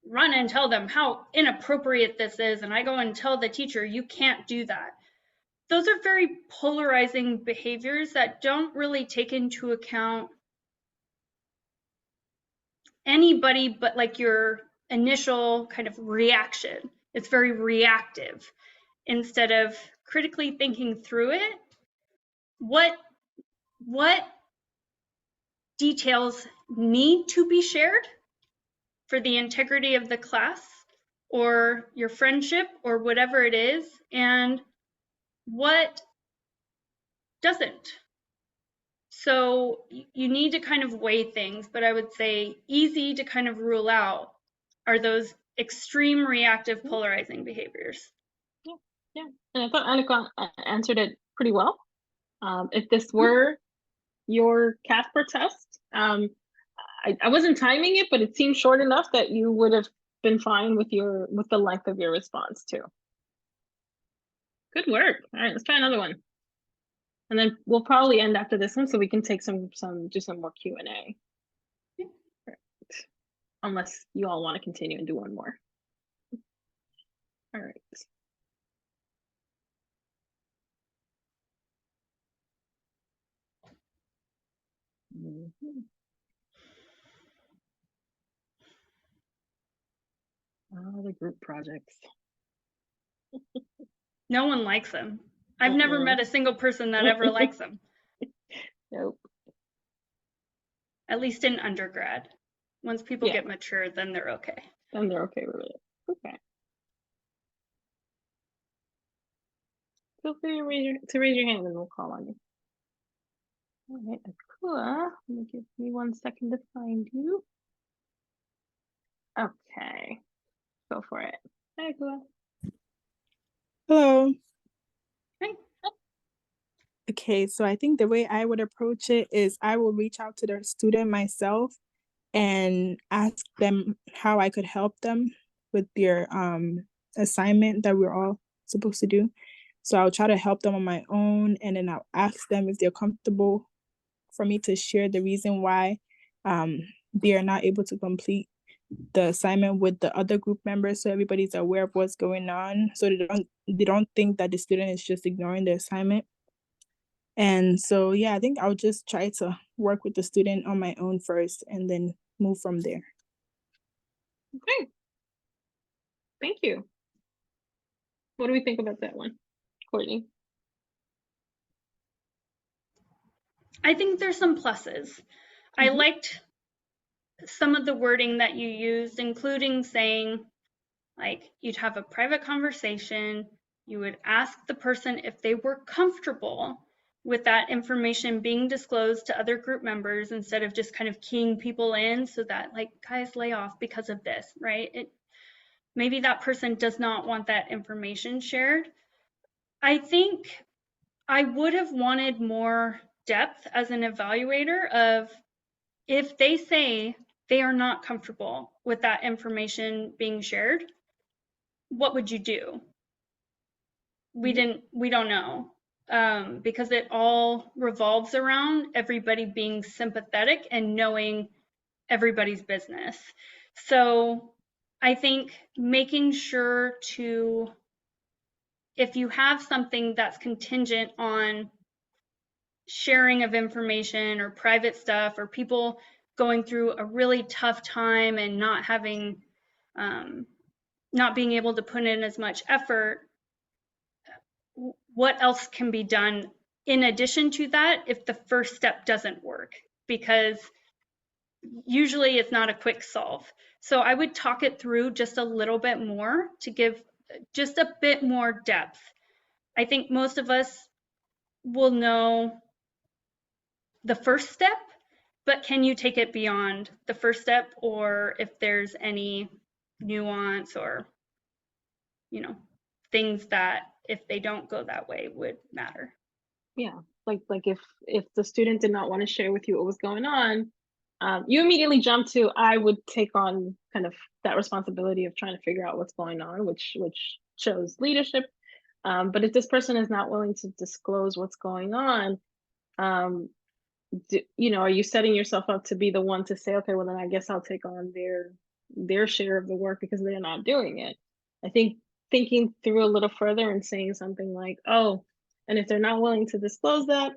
run and tell them how inappropriate this is, and I go and tell the teacher, you can't do that. Those are very polarizing behaviors that don't really take into account anybody but like your initial kind of reaction. It's very reactive instead of critically thinking through it. What details need to be shared for the integrity of the class or your friendship or whatever it is, and what doesn't? So you need to kind of weigh things, but I would say easy to kind of rule out are those extreme reactive polarizing behaviors. Yeah. And I thought Annika answered it pretty well. If this were your Casper test, I wasn't timing it, but it seemed short enough that you would have been fine with the length of your response too. Good work. All right, let's try another one. And then we'll probably end after this one so we can take do some more Q&A. Right. Unless you all want to continue and do one more. All right. Oh, the group projects. No one likes them. I've never met a single person that ever likes them. Nope. At least in undergrad. Once people get mature, then they're okay. Then they're okay with it. Okay. Feel free to raise your hand and we'll call on you. All right, Akua, give me 1 second to find you. Okay, go for it. Hi, Akua. Hello. Hi. Okay, so I think the way I would approach it is I will reach out to the student myself and ask them how I could help them with their assignment that we're all supposed to do. So I'll try to help them on my own, and then I'll ask them if they're comfortable for me to share the reason why they are not able to complete the assignment with the other group members, so everybody's aware of what's going on, so they don't think that the student is just ignoring the assignment. And so I think I'll just try to work with the student on my own first and then move from there. Okay, thank you. What do we think about that one, Courtney? I think there's some pluses. I liked some of the wording that you used, including saying, like, you'd have a private conversation, you would ask the person if they were comfortable with that information being disclosed to other group members instead of just kind of keying people in so that, like, guys, lay off because of this, right? Maybe that person does not want that information shared. I think I would have wanted more depth as an evaluator of, if they say they are not comfortable with that information being shared, what would you do? We don't know. because it all revolves around everybody being sympathetic and knowing everybody's business. So I think making sure to, if you have something that's contingent on sharing of information or private stuff, or people going through a really tough time and not having, not being able to put in as much effort, what else can be done in addition to that if the first step doesn't work? Because usually it's not a quick solve. So I would talk it through just a little bit more to give just a bit more depth. I think most of us will know the first step, but can you take it beyond the first step, or if there's any nuance or, you know, things that if they don't go that way would matter. Yeah, like if the student did not want to share with you what was going on, you immediately jump to, I would take on kind of that responsibility of trying to figure out what's going on, which shows leadership. But if this person is not willing to disclose what's going on, you know, are you setting yourself up to be the one to say, okay, well then I guess I'll take on their share of the work because they're not doing it? I think thinking through a little further and saying something like, oh, and if they're not willing to disclose that,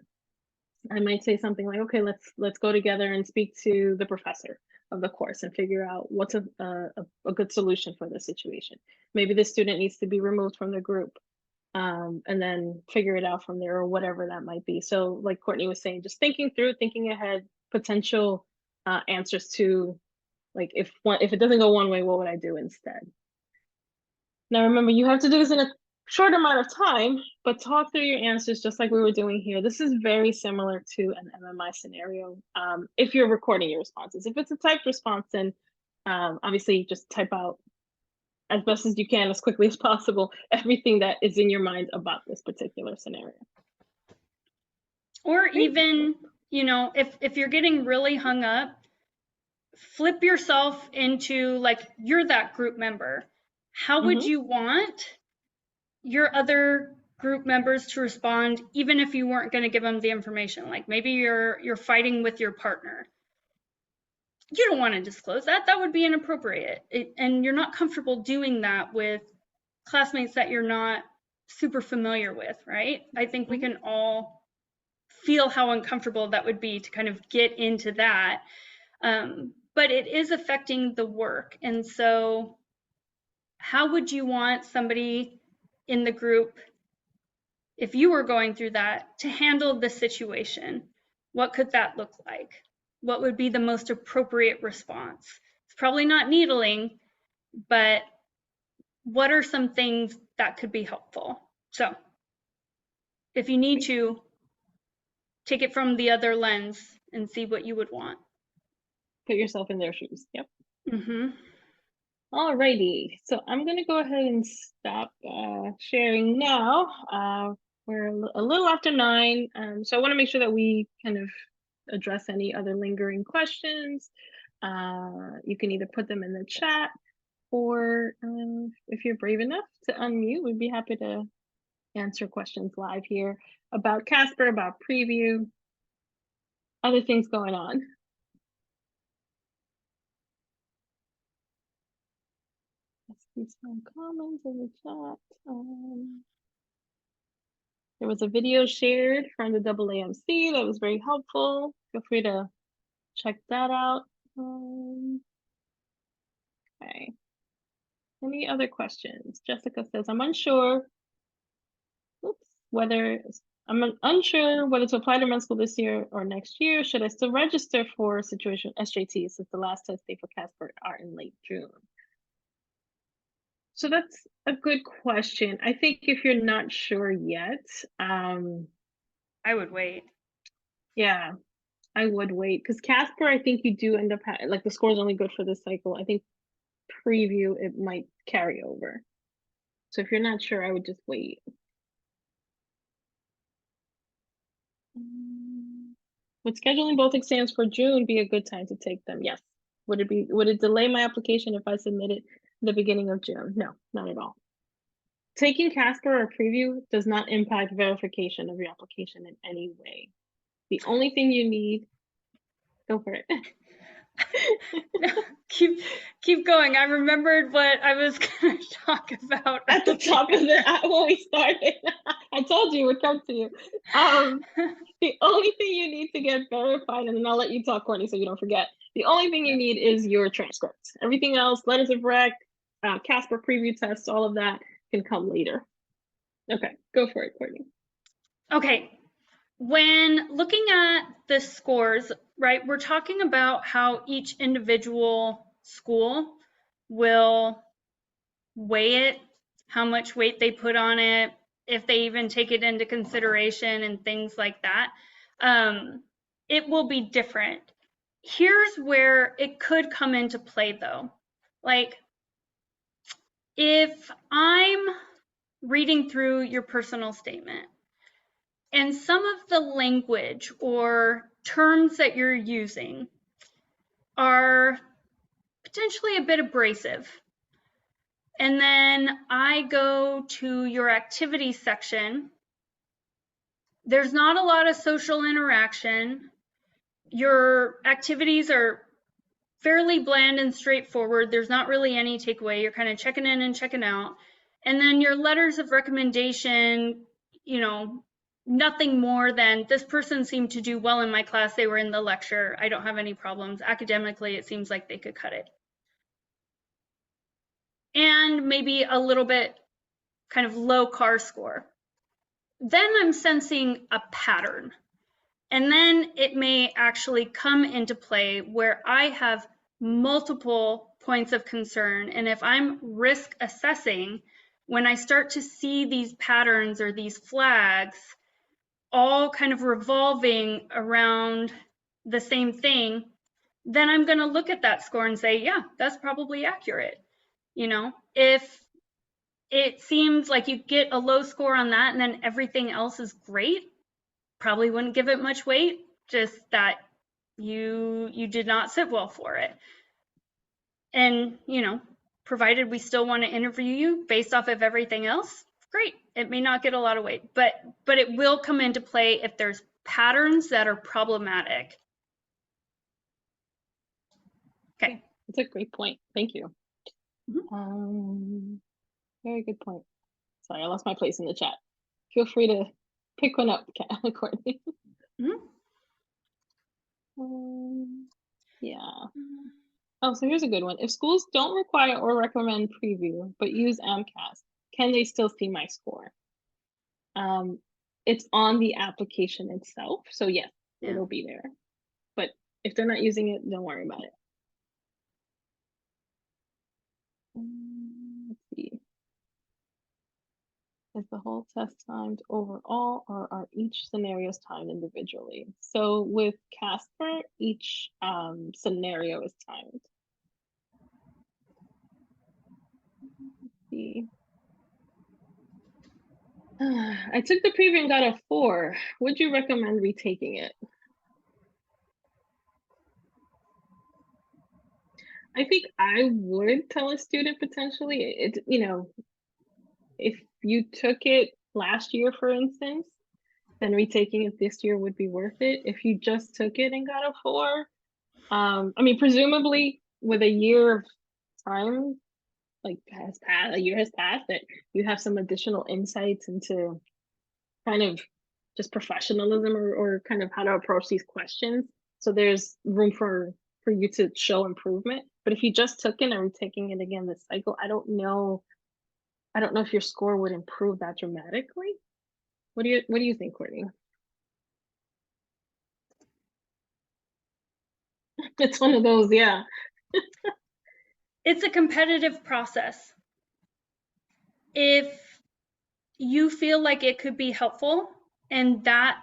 I might say something like, okay, let's go together and speak to the professor of the course and figure out what's a good solution for the situation. Maybe the student needs to be removed from the group, and then figure it out from there, or whatever that might be. So like Courtney was saying, just thinking through, thinking ahead, potential answers to, like, if it doesn't go one way, what would I do instead? Now remember, you have to do this in a short amount of time, but talk through your answers just like we were doing here. This is very similar to an MMI scenario. If you're recording your responses, if it's a typed response, then obviously just type out as best as you can, as quickly as possible, everything that is in your mind about this particular scenario. Or even, you know, if you're getting really hung up, flip yourself into, like, you're that group member. How would you want your other group members to respond, even if you weren't going to give them the information? Like maybe you're fighting with your partner. You don't want to disclose that. That would be inappropriate. And you're not comfortable doing that with classmates that you're not super familiar with, right? I think we can all feel how uncomfortable that would be to kind of get into that. But it is affecting the work. And so how would you want somebody in the group, if you were going through that, to handle the situation? What could that look like? What would be the most appropriate response? It's probably not needling, but what are some things that could be helpful? So if you need to, take it from the other lens and see what you would want. Put yourself in their shoes. Yep. Mm-hmm. Alrighty, so I'm gonna go ahead and stop sharing now. We're a little after 9, so I want to make sure that we kind of address any other lingering questions. You can either put them in the chat, or if you're brave enough to unmute, we'd be happy to answer questions live here about Casper, about Preview, other things going on. Let's see some comments in the chat. There was a video shared from the AAMC that was very helpful. Feel free to check that out. Okay. Any other questions? Jessica says, I'm unsure whether to apply to med school this year or next year. Should I still register for Situation SJTs since the last test date for Casper are in late June? So that's a good question. I think if you're not sure yet, I would wait. Yeah, I would wait, because Casper, I think you do end up like the score's only good for this cycle. I think Preview, it might carry over. So if you're not sure, I would just wait. Would scheduling both exams for June be a good time to take them? Yes. Would it delay my application if I submit it the beginning of June? No, not at all. taking Casper or Preview does not impact verification of your application in any way. The only thing you need, go for it. No, keep going. I remembered what I was going to talk about at the top of the when we started. I told you it would come to you. The only thing you need to get verified, and then I'll let you talk, Courtney, so you don't forget. The only thing you need is your transcripts. Everything else, letters of rec, Casper preview tests, all of that can come later. Okay, go for it, Courtney. Okay. When looking at the scores, right, we're talking about how each individual school will weigh it, how much weight they put on it, if they even take it into consideration and things like that. It will be different. Here's where it could come into play though. Like if I'm reading through your personal statement, and some of the language or terms that you're using are potentially a bit abrasive. And then I go to your activities section. There's not a lot of social interaction. Your activities are fairly bland and straightforward. There's not really any takeaway. You're kind of checking in and checking out. And then your letters of recommendation, you know, nothing more than this person seemed to do well in my class. They were in the lecture. I don't have any problems. Academically, it seems like they could cut it. And maybe a little bit kind of low CAR score. Then I'm sensing a pattern. And then it may actually come into play where I have multiple points of concern. And if I'm risk assessing, when I start to see these patterns or these flags, all kind of revolving around the same thing, then I'm going to look at that score and say, yeah, that's probably accurate. You know, if it seems like you get a low score on that and then everything else is great, probably wouldn't give it much weight, just that you did not sit well for it. And, you know, provided we still want to interview you based off of everything else, great. It may not get a lot of weight, but it will come into play if there's patterns that are problematic. Okay. That's a great point. Thank you. Mm-hmm. Very good point. Sorry, I lost my place in the chat. Feel free to pick one up, Courtney. Mm-hmm. Yeah. Oh, so here's a good one. If schools don't require or recommend preview, but use AMCAS, can they still see my score? It's on the application itself. So yes, it'll be there. But if they're not using it, don't worry about it. Let's see. Is the whole test timed overall, or are each scenarios timed individually? So with Casper, each scenario is timed. Let's see. I took the preview and got a 4. Would you recommend retaking it? I think I would tell a student potentially, it, you know, if you took it last year, for instance, then retaking it this year would be worth it. If you just took it and got a 4, I mean, presumably with a year of time, like a year has passed, that you have some additional insights into kind of just professionalism or kind of how to approach these questions. So there's room for you to show improvement. But if you just took it and retaking it again this cycle, I don't know if your score would improve that dramatically. What do you think, Courtney? It's one of those, yeah. It's a competitive process. If you feel like it could be helpful and that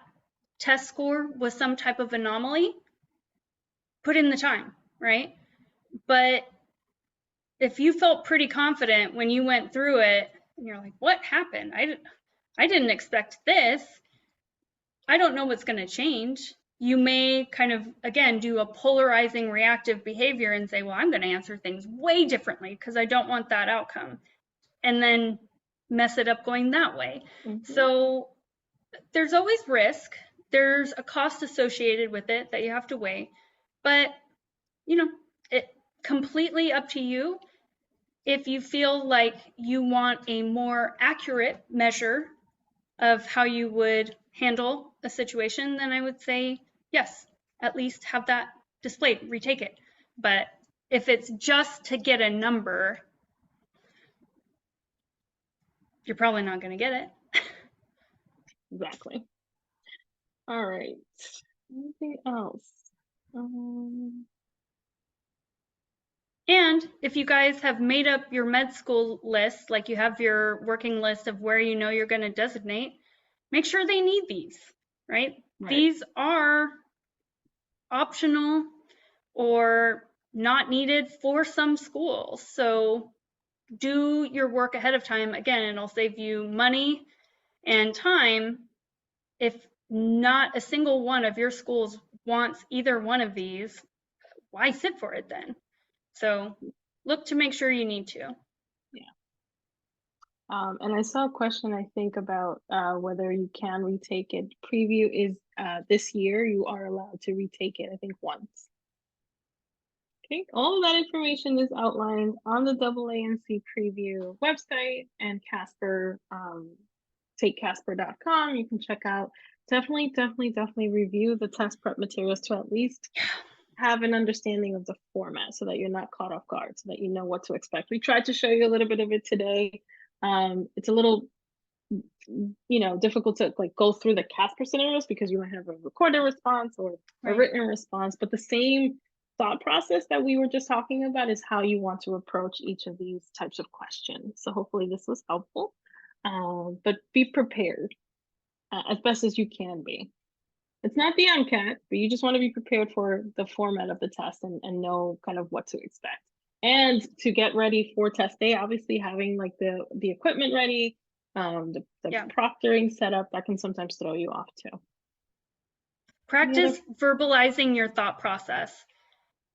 test score was some type of anomaly, put in the time, right? But if you felt pretty confident when you went through it and you're like, what happened? I didn't expect this. I don't know what's going to change. You may kind of, again, do a polarizing reactive behavior and say, well, I'm going to answer things way differently because I don't want that outcome. And then mess it up going that way. Mhm. So there's always risk. There's a cost associated with it that you have to weigh, but you know, it completely up to you. If you feel like you want a more accurate measure of how you would handle a situation, then I would say yes, at least have that displayed, retake it. But if it's just to get a number, you're probably not going to get it. Exactly. All right. Anything else? And if you guys have made up your med school list, like you have your working list of where you know you're going to designate, make sure they need these, right? These are optional or not needed for some schools. So do your work ahead of time. Again, it'll save you money and time. If not a single one of your schools wants either one of these, why sit for it then? So look to make sure you need to. Yeah. And I saw a question, I think, about whether you can retake it. Preview is this year, you are allowed to retake it, I think, once. Okay, all of that information is outlined on the AAMC Preview website and Casper, takecasper.com. You can check out. Definitely review the test prep materials to at least have an understanding of the format so that you're not caught off guard, so that you know what to expect. We tried to show you a little bit of it today. It's a little, difficult to like go through the Casper scenarios because you might have a recorded response or a written response, but the same thought process that we were just talking about is how you want to approach each of these types of questions. So hopefully this was helpful, but be prepared as best as you can be. It's not the MCAT, but you just want to be prepared for the format of the test and know kind of what to expect. And to get ready for test day, obviously having like the equipment ready, the proctoring setup, that can sometimes throw you off too. Practice verbalizing your thought process.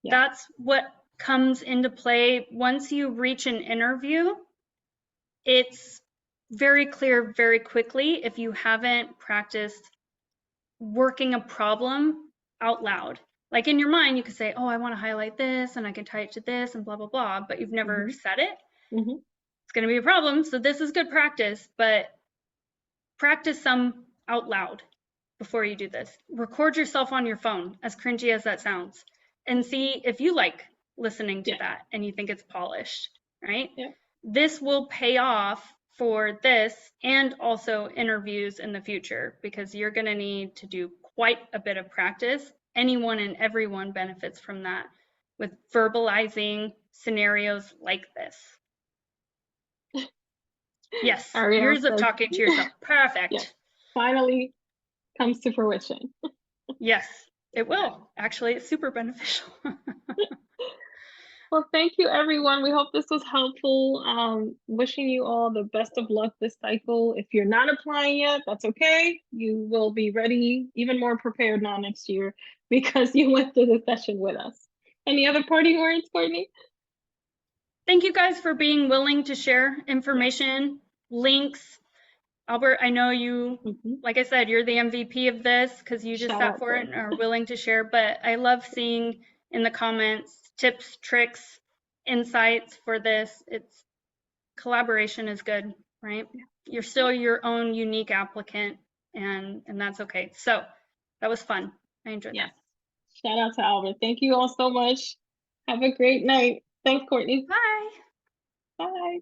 Yeah. That's what comes into play once you reach an interview. It's very clear very quickly if you haven't practiced working a problem out loud. Like in your mind, you could say, oh, I want to highlight this and I can tie it to this and blah, blah, blah, but you've never said it. It's going to be a problem. So this is good practice, but practice some out loud before you do this. Record yourself on your phone, as cringy as that sounds, and see if you like listening to that and you think it's polished, right? Yeah. This will pay off for this and also interviews in the future because you're going to need to do quite a bit of practice. Anyone and everyone benefits from that with verbalizing scenarios like this. Yes, years of talking to yourself. Perfect. Yes. Finally comes to fruition. Yes, it will. Actually, it's super beneficial. Well, thank you, everyone. We hope this was helpful. Wishing you all the best of luck this cycle. If you're not applying yet, that's okay. You will be ready, even more prepared now next year because you went through the session with us. Any other parting words, Courtney? Thank you guys for being willing to share information, links. Albert, I know you, like I said, you're the MVP of this because you just sat for it and are willing to share, but I love seeing in the comments tips, tricks, insights for this. It's collaboration is good, right? You're still your own unique applicant and that's okay. So that was fun. I enjoyed that. Shout out to Albert. Thank you all so much. Have a great night. Thanks, Courtney. Bye. Bye.